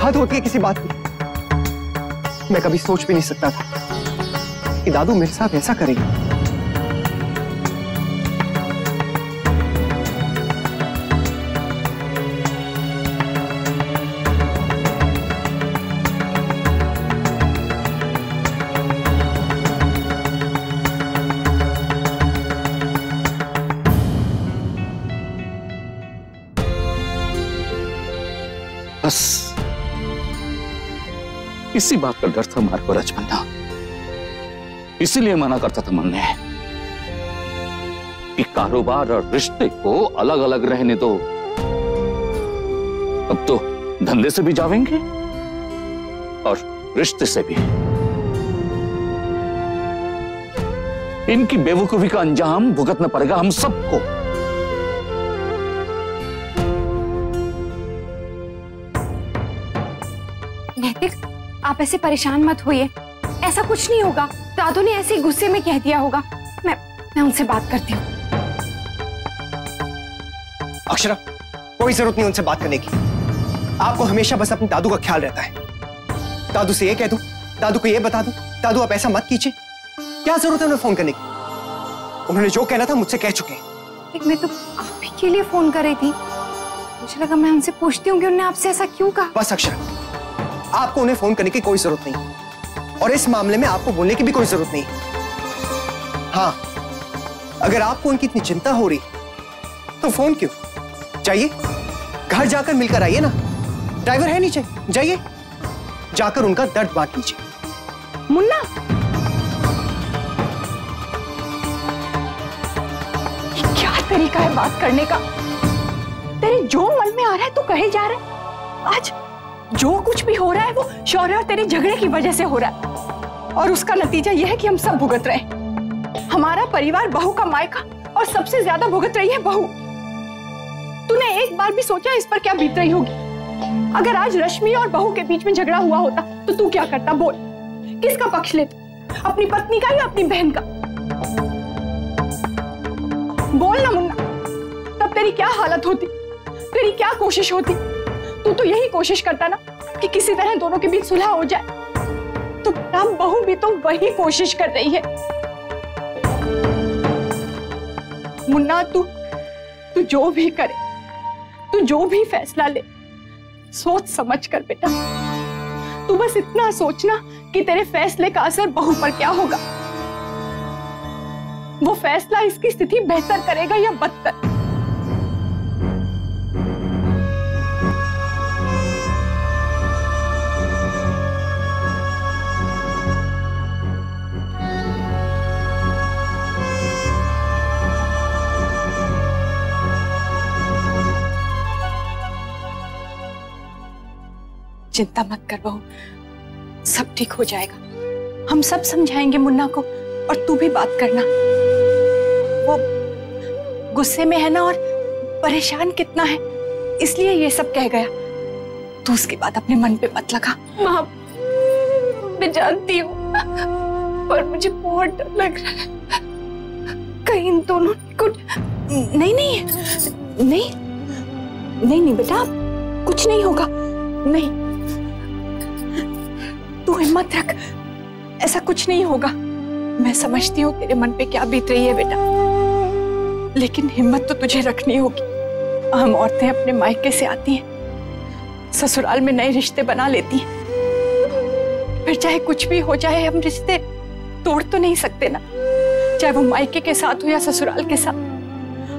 हद होती है किसी बात की। मैं कभी सोच भी नहीं सकता था कि दादू मेरे साथ ऐसा करेगी। बस इसी बात का डर था हमारे को रजमन्ना, इसीलिए मना करता था मन ने कि कारोबार और रिश्ते को अलग अलग रहने दो। अब तो धंधे से भी जावेंगे और रिश्ते से भी। इनकी बेवकूफी का अंजाम भुगतना पड़ेगा हम सबको। नैतिक, आप ऐसे परेशान मत होइए, ऐसा कुछ नहीं होगा। दादू ने ऐसे गुस्से में कह दिया होगा। मैं उनसे बात करती हूँ। अक्षरा, कोई जरूरत नहीं उनसे बात करने की। आपको हमेशा बस अपने दादू का ख्याल रहता है। दादू से ये कह दूं, दादू को ये बता दूं, दादू आप ऐसा मत कीजिए। क्या जरूरत है उन्हें फोन करने की? उन्होंने जो कहना था मुझसे कह चुके हैं। मैं तो आप ही के लिए फोन कर रही थी। मुझे लगा मैं उनसे पूछती हूँ कि उन्होंने आपसे ऐसा क्यों कहा। बस अक्षरा, आपको उन्हें फोन करने की कोई जरूरत नहीं, और इस मामले में आपको बोलने की भी कोई जरूरत नहीं। हाँ, अगर आपको उनकी इतनी चिंता हो रही तो फोन क्यों? जाइए, घर जाकर मिलकर आइए ना। ड्राइवर है नीचे, जाइए, जाकर उनका दर्द बांट लीजिए। मुन्ना, ये क्या तरीका है बात करने का? तेरे जो मन में आ रहा है तू कहे जा रहा है। आज जो कुछ भी हो रहा है वो शौर्य और तेरे झगड़े की वजह से हो रहा है, और उसका नतीजा यह है कि हम सब भुगत रहे हैं। हमारा परिवार बहू का मायका, और सबसे ज्यादा भुगत रही है बहू। तूने एक बार भी सोचा इस पर क्या बीत रही होगी? अगर आज रश्मि और बहू के बीच में झगड़ा हुआ होता तो तू क्या करता? बोल, किसका पक्ष लेता? अपनी पत्नी का या अपनी बहन का? बोल ना मुन्ना, तब तेरी क्या हालत होती, तेरी क्या कोशिश होती? तू तो यही कोशिश करता ना कि किसी तरह दोनों के बीच सुलह हो जाए। तो अब बहू भी तो वही कोशिश कर रही है। मुन्ना, तू जो भी करे, तू जो भी फैसला ले, सोच समझ कर बेटा। तू बस इतना सोचना कि तेरे फैसले का असर बहू पर क्या होगा। वो फैसला इसकी स्थिति बेहतर करेगा या बदतर। चिंता मत कर बहू, सब ठीक हो जाएगा। हम सब समझाएंगे मुन्ना को, और तू भी बात करना। वो गुस्से में है ना, और परेशान कितना है, इसलिए ये सब कह गया। तू उसकी बात अपने मन पे मत लगा। माँ, मैं जानती हूँ, पर मुझे बहुत डर लग रहा है। कहीं इन दोनों को नहीं नहीं नहीं नहीं नहीं बेटा, कुछ नहीं होगा। नहीं, तू हिम्मत रख, ऐसा कुछ नहीं होगा। मैं समझती हूँ तेरे मन पे क्या बीत रही है बेटा, लेकिन हिम्मत तो तुझे रखनी होगी। हम औरतें अपने मायके से आती हैं, ससुराल में नए रिश्ते बना लेती हैं, फिर चाहे कुछ भी हो जाए हम रिश्ते तोड़ तो नहीं सकते ना। चाहे वो मायके के साथ हो या ससुराल के साथ,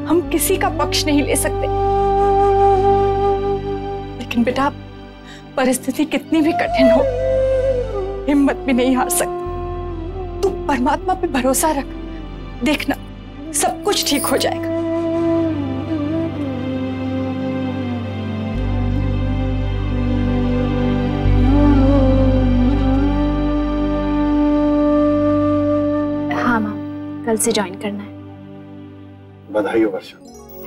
हम किसी का पक्ष नहीं ले सकते। लेकिन बेटा, परिस्थिति कितनी भी कठिन हो, हिम्मत भी नहीं हार सकती। तू परमात्मा पे भरोसा रख, देखना सब कुछ ठीक हो जाएगा। हाँ माँ, कल से ज्वाइन करना है। बधाई हो वर्षा।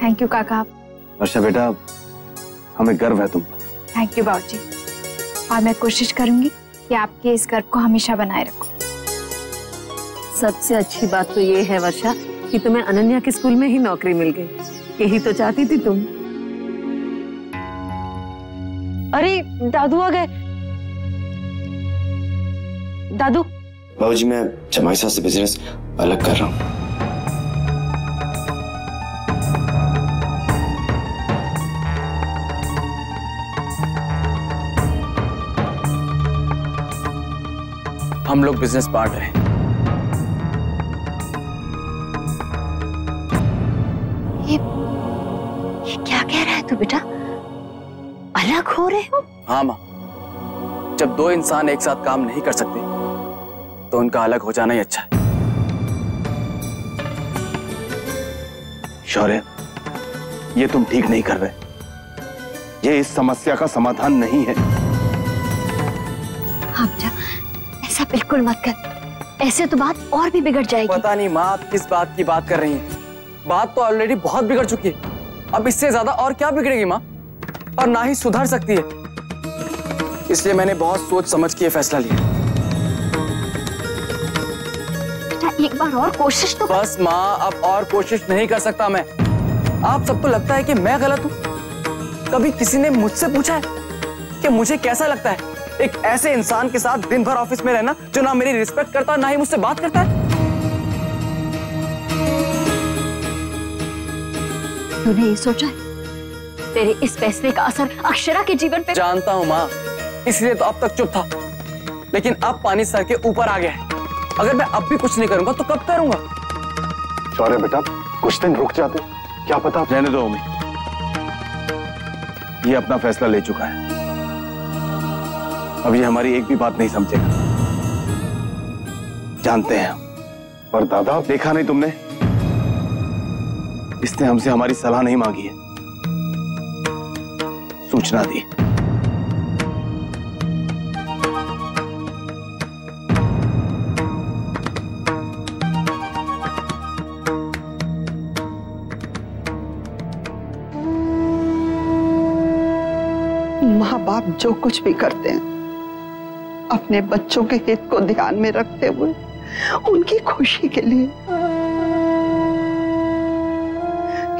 थैंक यू काका। वर्षा बेटा, हमें गर्व है तुम पर। थैंक यू बाबूजी। और मैं कोशिश करूंगी कि आपके इस गर्व को हमेशा बनाए रखूं। सबसे अच्छी बात तो ये है वर्षा कि तुम्हें अनन्या के स्कूल में ही नौकरी मिल गई। यही तो चाहती थी तुम। अरे दादू आ गए। दादू। बाबूजी, मैं जमाई साहब से बिजनेस अलग कर रहा हूँ। हम लोग बिजनेस बांट रहे हैं। ये क्या कह रहा है तू बेटा? अलग हो रहे हो? हाँ माँ, जब दो इंसान एक साथ काम नहीं कर सकते तो उनका अलग हो जाना ही अच्छा है। शौर्य, ये तुम ठीक नहीं कर रहे। ये इस समस्या का समाधान नहीं है। हाँ बेटा, ऐसा बिल्कुल मत कर। ऐसे तो बात और भी बिगड़ जाएगी। पता नहीं माँ, आप किस बात की बात कर रही हैं। बात तो ऑलरेडी बहुत बिगड़ चुकी है। अब इससे ज्यादा और क्या बिगड़ेगी माँ? और ना ही सुधर सकती है। इसलिए मैंने बहुत सोच समझ के ये फैसला लिया। बेटा एक बार और कोशिश तो। बस माँ, अब और कोशिश नहीं कर सकता मैं। आप सबको लगता है कि मैं गलत हूँ? कभी किसी ने मुझसे पूछा है कि मुझे कैसा लगता है एक ऐसे इंसान के साथ दिन भर ऑफिस में रहना जो ना मेरी रिस्पेक्ट करता ना ही मुझसे बात करता है? तूने ये सोचा है तेरे इस फैसले का असर अक्षरा के जीवन पे? जानता हूँ माँ, इसलिए तो अब तक चुप था। लेकिन अब पानी सर के ऊपर आ गया है। अगर मैं अब भी कुछ नहीं करूंगा तो कब करूंगा? शौर्य बेटा, कुछ दिन रुक जाते, क्या पता। रहने दो अम्मी, ये अपना फैसला ले चुका है। अब ये हमारी एक भी बात नहीं समझेगा, जानते हैं। पर दादा, देखा नहीं तुमने, इसने हमसे हमारी सलाह नहीं मांगी है, सूचना दी। माँ बाप जो कुछ भी करते हैं अपने बच्चों के हित को ध्यान में रखते हुए, उनकी खुशी के लिए।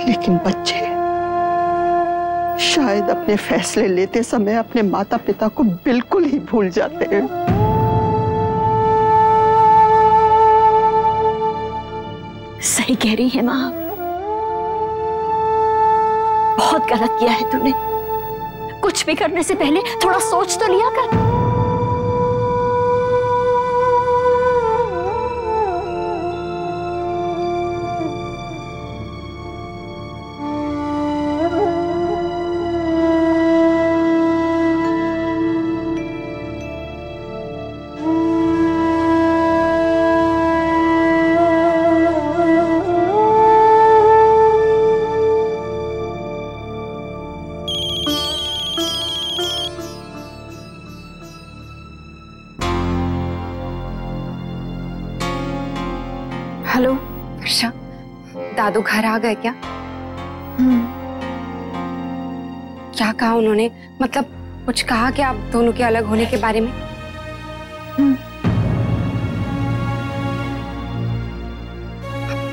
लेकिन बच्चे शायद अपने फैसले लेते समय अपने माता पिता को बिल्कुल ही भूल जाते हैं। सही कह रही है माँ, बहुत गलत किया है तूने। कुछ भी करने से पहले थोड़ा सोच तो लिया कर। हेलो वर्षा, दादू घर आ गए क्या? क्या कहा उन्होंने? मतलब कुछ कहा क्या आप दोनों के अलग होने के बारे में?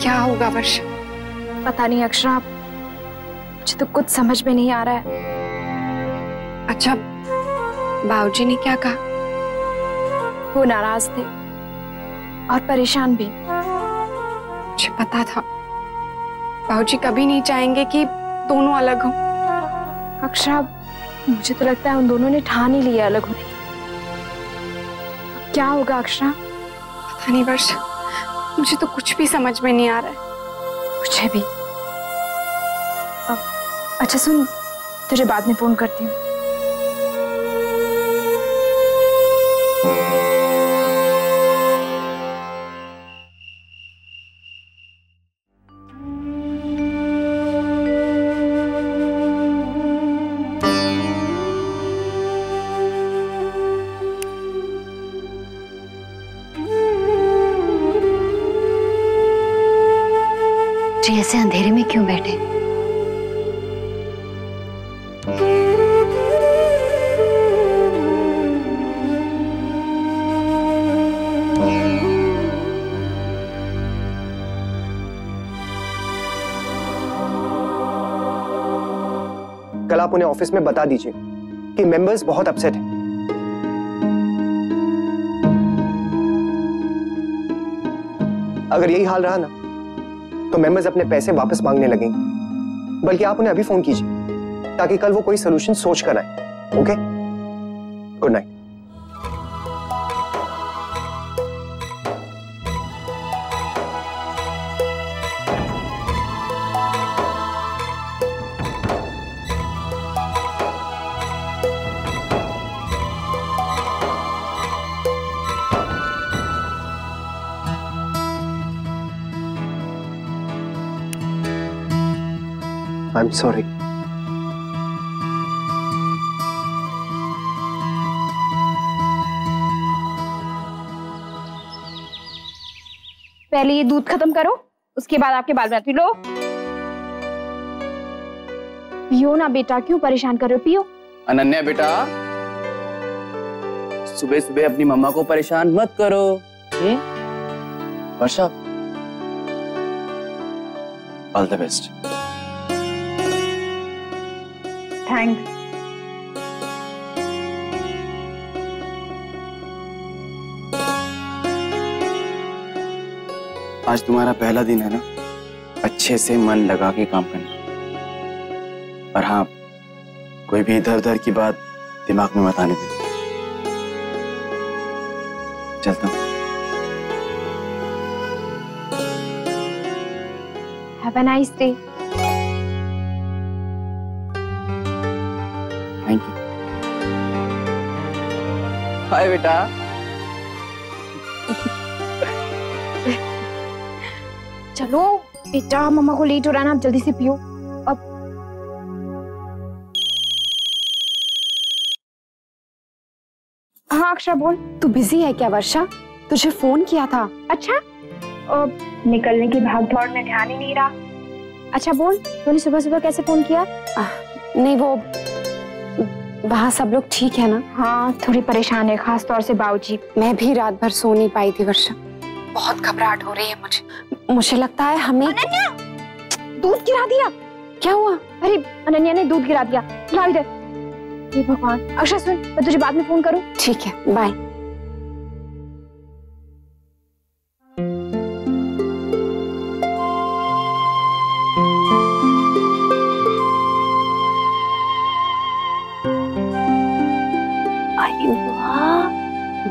क्या होगा वर्षा? पता नहीं अक्षरा, मुझे तो कुछ समझ में नहीं आ रहा है। अच्छा, बाबूजी ने क्या कहा? वो नाराज थे और परेशान भी। मुझे पता था बाबूजी कभी नहीं चाहेंगे कि दोनों अलग हों। अक्षरा, मुझे तो लगता है उन दोनों ने ठान ही लिया अलग होने। क्या होगा अक्षरा? पता नहीं वर्षा, मुझे तो कुछ भी समझ में नहीं आ रहा है। मुझे भी। अच्छा सुन, तुझे बाद में फोन करती हूँ। क्यों बैठे? कल आप उन्हें ऑफिस में बता दीजिए कि मेंबर्स बहुत अपसेट हैं। अगर यही हाल रहा ना तो मेंबर्स अपने पैसे वापस मांगने लगेंगे। बल्कि आप उन्हें अभी फोन कीजिए ताकि कल वो कोई सलूशन सोच कर आए। Okay, good night. I'm sorry. पहले ये दूध खत्म करो, उसके बाद आपके बाल बनाती। लो पियो ना बेटा, क्यों परेशान कर रहे हो? पियो। अनन्या बेटा, सुबह सुबह अपनी मम्मा को परेशान मत करो। वर्षा, ऑल द बेस्ट। थैंक्स। आज तुम्हारा पहला दिन है ना, अच्छे से मन लगा के काम करना। और हाँ, कोई भी इधर उधर की बात दिमाग में मत आने देना। चलता हूँ। Have a nice day. Thank you. Hi बेटा। चलो बेटा, मम्मा को लेट हो रहा है ना, आप जल्दी से पियो। अब हाँ अक्षरा बोल। तू बिजी है क्या वर्षा? तुझे फोन किया था। अच्छा, निकलने की भाग दौड़ में ध्यान ही नहीं रहा। अच्छा बोल, तूने सुबह सुबह कैसे फोन किया? नहीं वो वहाँ सब लोग ठीक है ना? हाँ थोड़ी परेशान है, खास तौर से बाबूजी। मैं भी रात भर सो नहीं पाई थी वर्षा, बहुत घबराहट हो रही है मुझे लगता है हमें। अनन्या, दूध गिरा दिया। क्या हुआ? अरे अनन्या ने दूध गिरा दिया। लाओ इधर। हे भगवान। अक्षरा सुन, मैं तुझे बाद में फोन करूं? ठीक है, बाय।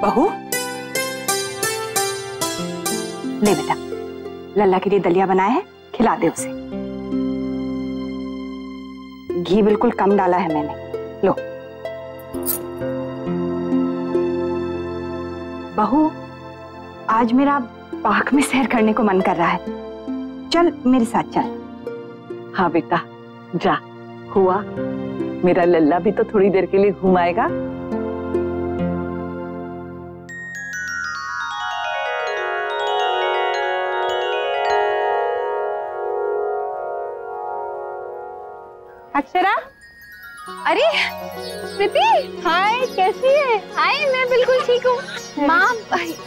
बहू, ले बेटा, लल्ला के लिए दलिया बनाया है, खिला दे उसे। घी बिल्कुल कम डाला है मैंने। लो बहू, आज मेरा पार्क में सैर करने को मन कर रहा है, चल मेरे साथ चल। हाँ बेटा जा, हुआ मेरा लल्ला भी तो थोड़ी देर के लिए घुमाएगा। अक्षरा, अरे स्मृति, हाय कैसी है? हाय मैं बिल्कुल ठीक हूँ। माँ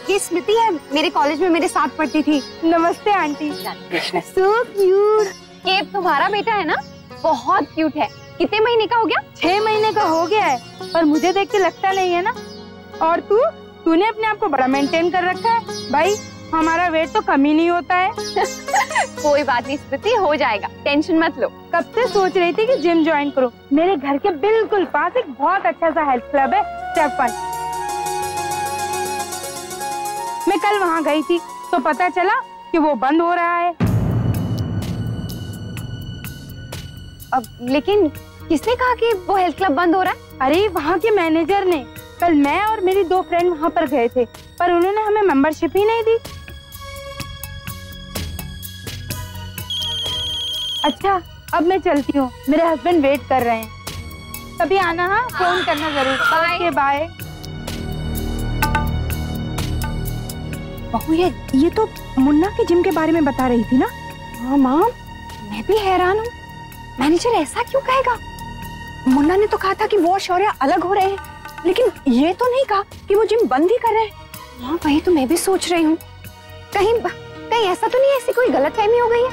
ये स्मृति है, मेरे कॉलेज में मेरे साथ पढ़ती थी। नमस्ते आंटी। So cute. ये तुम्हारा बेटा है ना? बहुत क्यूट है। कितने महीने का हो गया? 6 महीने का हो गया है, पर मुझे देख के लगता नहीं है ना। और तूने अपने आप को बड़ा मेंटेन कर रखा है। भाई हमारा वेट तो कम ही नहीं होता है। कोई बात नहीं स्मृति, हो जाएगा, टेंशन मत लो। कब से सोच रही थी कि जिम ज्वाइन करो। मेरे घर के बिल्कुल पास एक बहुत अच्छा सा हेल्थ क्लब है, स्टेफन। मैं कल वहाँ गई थी तो पता चला कि वो बंद हो रहा है। अब लेकिन किसने कहा कि वो हेल्थ क्लब बंद हो रहा है? अरे वहाँ के मैनेजर ने। कल मैं और मेरी 2 फ्रेंड वहाँ पर गए थे, पर उन्होंने हमें मेंबरशिप ही नहीं दी। अच्छा अब मैं चलती हूँ, मेरे हस्बैंड वेट कर रहे हैं। कभी आना, हाँ फोन करना जरूर। Okay bye. बहू ये तो मुन्ना के जिम के बारे में बता रही थी ना? हाँ माँ, मैं भी हैरान हूँ, मैनेजर ऐसा क्यों कहेगा? मुन्ना ने तो कहा था कि वो और शौर्य अलग हो रहे हैं, लेकिन ये तो नहीं कहा कि वो जिम बंद ही कर रहे हैं। हाँ, वही तो मैं भी सोच रही हूँ, कहीं ऐसा तो नहीं, ऐसी कोई गलतफहमी हो गई है?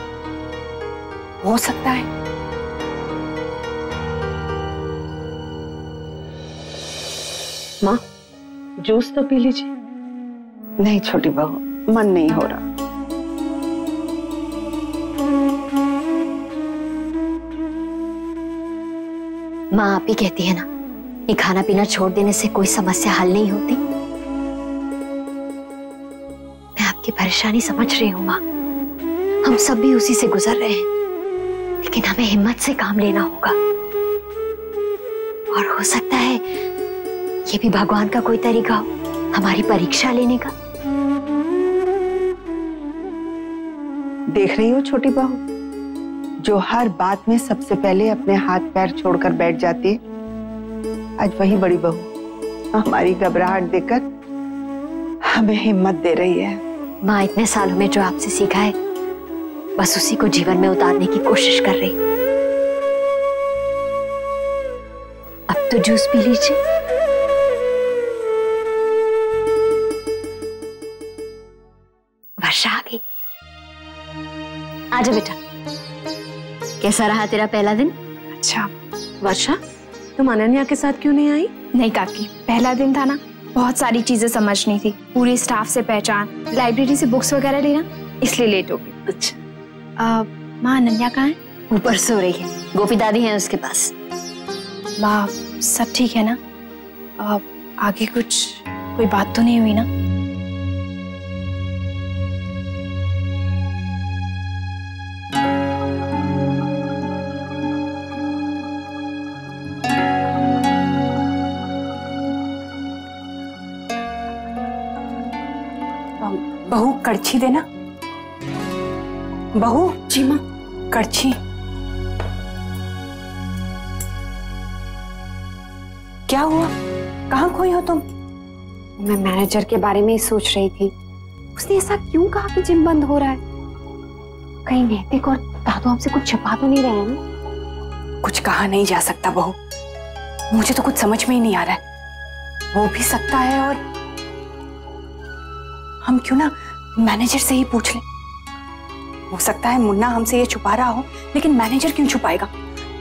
हो सकता है। माँ, जूस तो पी लीजिए। नहीं छोटी बहू, मन नहीं हो रहा। माँ आप ही कहती है ना कि खाना पीना छोड़ देने से कोई समस्या हल नहीं होती। मैं आपकी परेशानी समझ रही हूँ माँ, हम सब भी उसी से गुजर रहे हैं, लेकिन हमें हिम्मत से काम लेना होगा। और हो सकता है ये भी भगवान का कोई तरीका हो हमारी परीक्षा लेने का। देख रही हो छोटी बहू, जो हर बात में सबसे पहले अपने हाथ पैर छोड़कर बैठ जाती है, आज वही बड़ी बहू हमारी घबराहट देखकर हमें हिम्मत दे रही है। माँ इतने सालों में जो आपसे सीखा है, बस उसी को जीवन में उतारने की कोशिश कर रही हूँ। अब तो जूस पी लीजिए। वर्षा आ गई। आजा बेटा, कैसा रहा तेरा पहला दिन? अच्छा। वर्षा, तुम अनन्या के साथ क्यों नहीं आई? नहीं काकी, पहला दिन था ना, बहुत सारी चीजें समझनी थी, पूरे स्टाफ से पहचान, लाइब्रेरी से बुक्स वगैरह लेना, इसलिए लेट हो गई। अच्छा। माँ अनन्या कहाँ है? ऊपर सो रही है, गोपी दादी है उसके पास। माँ सब ठीक है ना? आगे कोई बात तो नहीं हुई ना? बहू कड़छी देना। बहू। जी माँ। कड़छी। क्या हुआ, कहाँ खोई हो तुम? मैं मैनेजर के बारे में ही सोच रही थी। उसने ऐसा क्यों कहा कि जिम बंद हो रहा है? कहीं नैतिक और दादू हमसे कुछ छिपा तो नहीं रहे हैं ना? कुछ कहा नहीं जा सकता बहू, मुझे तो कुछ समझ में ही नहीं आ रहा है। हो भी सकता है, और हम क्यों ना मैनेजर से ही पूछ लें। हो सकता है मुन्ना हमसे ये छुपा रहा हो, लेकिन मैनेजर क्यों छुपाएगा?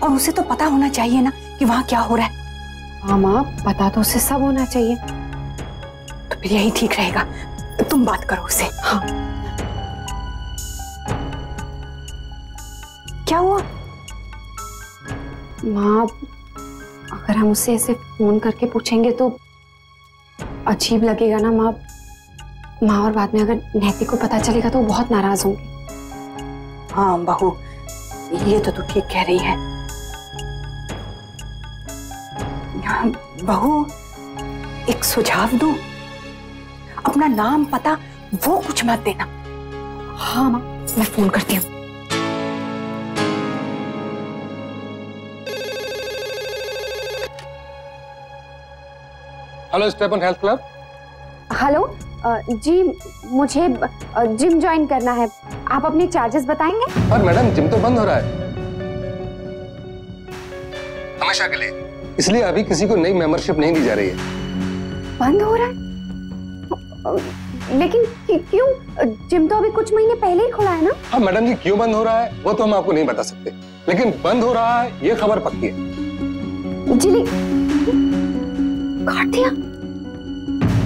और उसे तो पता होना चाहिए ना कि वहां क्या हो रहा है। हाँ माँ, पता तो उसे सब होना चाहिए। तो फिर यही ठीक रहेगा, तुम बात करो उसे। हाँ। क्या हुआ? माँ, अगर हम उससे ऐसे फोन करके पूछेंगे तो अजीब लगेगा ना माँ। माँ, और बाद में अगर नैतिक को पता चलेगा तो वो बहुत नाराज होंगे। हाँ बहू, ये तो तू ठीक कह रही है। बहू, एक सुझाव दूं? अपना नाम पता वो कुछ मत देना। हाँ माँ, मैं फोन करती हूँ। हेलो स्टेपन हेल्थ क्लब। हेलो जी, मुझे जिम ज्वाइन करना है, आप अपने चार्जेस बताएंगे? पर मैडम, जिम तो बंद हो रहा है हमेशा के लिए, इसलिए अभी किसी को नई मेंबरशिप नहीं दी जा रही है। बंद हो रहा है? लेकिन क्यों? जिम तो अभी कुछ महीने पहले ही खुला है ना? हाँ मैडम जी, क्यों बंद हो रहा है वो तो हम आपको नहीं बता सकते, लेकिन बंद हो रहा है ये खबर पक्की है। जी काट दिया?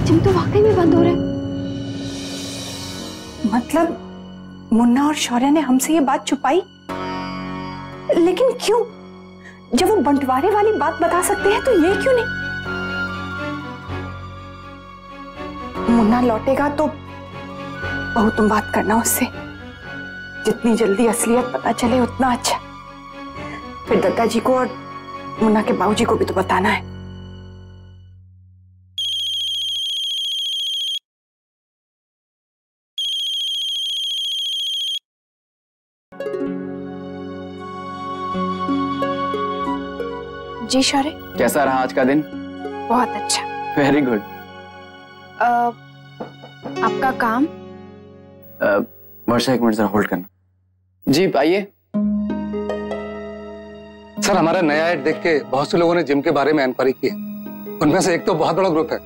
जिम तो वाकई में बंद हो रहा है। मतलब मुन्ना और शौर्य ने हमसे ये बात छुपाई, लेकिन क्यों? जब वो बंटवारे वाली बात बता सकते हैं तो ये क्यों नहीं? मुन्ना लौटेगा तो बहू तुम बात करना उससे, जितनी जल्दी असलियत पता चले उतना अच्छा। फिर दादाजी को और मुन्ना के बाबूजी को भी तो बताना है। जी शौर्य, कैसा रहा आज का दिन? बहुत अच्छा। Very good. आपका काम? वर्षा, एक मिनट जरा होल्ड करना। जी आइए। सर हमारा नया ऐड देख के बहुत से लोगों ने जिम के बारे में इंक्वायरी की है। उनमें से एक तो बहुत बड़ा ग्रुप है,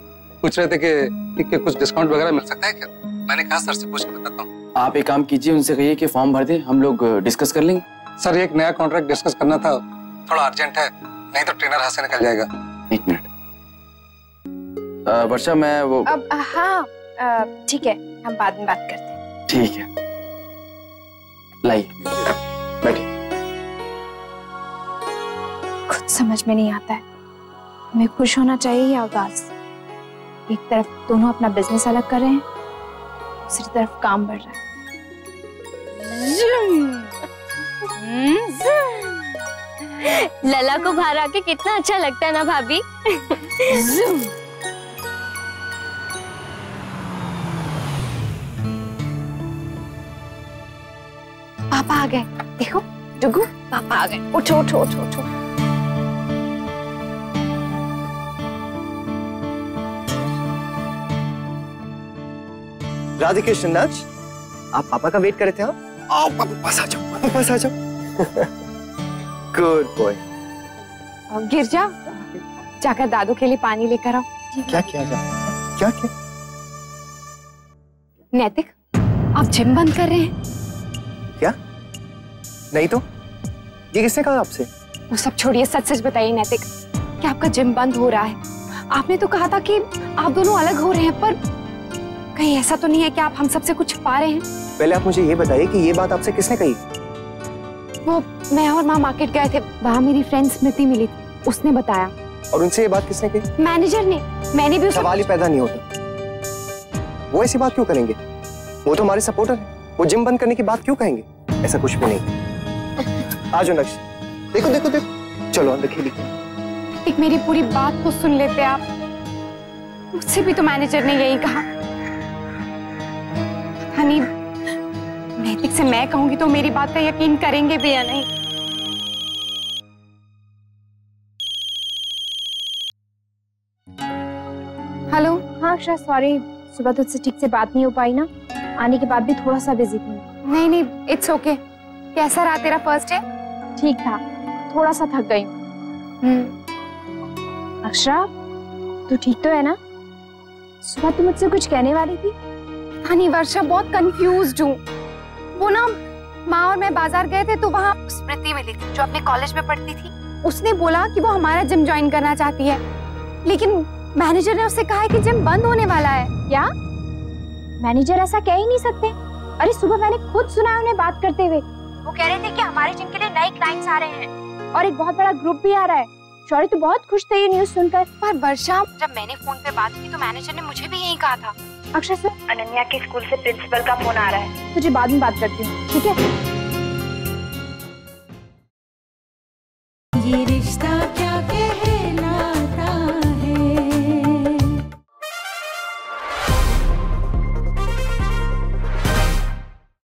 पूछ रहे थे कि कुछ डिस्काउंट वगैरह मिल सकता है क्या। मैंने कहा सर से पूछ के बताता हूँ। आप एक काम कीजिए, उनसे कहिए कि फॉर्म भर दें, हम लोग डिस्कस कर लेंगे। सर एक नया कॉन्ट्रैक्ट डिस्कस करना था, थोड़ा अर्जेंट है, नहीं तो ट्रेनर हाथ से निकल जाएगा। एक मिनट वर्षा, मैं वो अब हाँ ठीक है, हम बाद में बात करते हैं। ठीक है, लाइए बैठिए। खुद समझ में नहीं आता है, हमें खुश होना चाहिए या उदास। एक तरफ दोनों अपना बिजनेस अलग कर रहे हैं, दूसरी तरफ काम बढ़ रहा है। लला को बाहर आके कितना अच्छा लगता है ना भाभी। पापा आ गए, देखो डुगू, पापा आ गए। उठो उठो उठो उठो। राधे कृष्ण नाच, आप पापा का वेट कर रहे थे? आओ पापा पास आ जाओ, पापा पास आ जाओ। Good boy. गिर जाओ, जाकर दादू के लिए पानी लेकर आओ। क्या किया जाए? क्या किया? नैतिक, आप जिम बंद कर रहे हैं? क्या? नहीं तो ये किसने कहा आपसे? वो सब छोड़िए, सच सच बताइए नैतिक, क्या आपका जिम बंद हो रहा है? आपने तो कहा था कि आप दोनों अलग हो रहे हैं, पर कहीं ऐसा तो नहीं है कि आप हम सबसे कुछ छुपा रहे हैं? पहले आप मुझे ये बताइए कि ये बात आपसे किसने कही? वो मैं और माँ मार्केट गए थे, वहाँ मेरी फ्रेंड स्मृति मिली थी, उसने बताया। और उनसे ये बात किसने कही? मैनेजर ने। मैंने भी सवाल ही पैदा नहीं होता। वो ऐसी बात क्यों करेंगे? वो तो हमारे सपोर्टर हैं, वो जिम बंद करने की बात क्यों कहेंगे? ऐसा कुछ भी नहीं। आ जाओ नक्श, देखो देखो देखो, चलो अंदर खेलिए। एक मेरी पूरी बात तो सुन लेते आप, मुझसे भी तो मैनेजर ने यही कहा। हनी, नैतिक से मैं कहूंगी तो मेरी बात का यकीन करेंगे भी या नहीं? हेलो। हाँ अक्षरा, सॉरी सुबह तुझसे ठीक से बात नहीं हो पाई ना, आने के बाद भी थोड़ा सा बिजी थी। नहीं नहीं, इट्स ओके। कैसा रहा तेरा फर्स्ट डे? ठीक था, थोड़ा सा थक गई हूँ। अक्षरा, तू ठीक तो है ना? सुबह तू मुझसे कुछ कहने वाली थी। हनी वर्षा, बहुत कंफ्यूज्ड हूँ। वो ना, माँ और मैं बाजार गए थे तो वहाँ स्मृति मिली थी जो अपने कॉलेज में पढ़ती थी। उसने बोला कि वो हमारा जिम ज्वाइन करना चाहती है, लेकिन मैनेजर ने उससे कहा है कि जिम बंद होने वाला है। क्या? मैनेजर ऐसा कह ही नहीं सकते। अरे सुबह मैंने खुद सुना है उन्हें बात करते हुए। वो कह रहे थे कि हमारे जिम के लिए नए क्लाइंट्स आ रहे हैं और एक बहुत बड़ा ग्रुप भी आ रहा है। शौर्य तो बहुत खुश थे ये न्यूज़ सुनकर। पर वर्षा, जब मैंने फोन पे बात की तो मैनेजर ने मुझे भी यही कहा था। अक्षर सर, अनन्या के स्कूल से प्रिंसिपल का फोन आ रहा है, तुझे बाद में बात करती हूँ, ठीक है? ये रिश्ता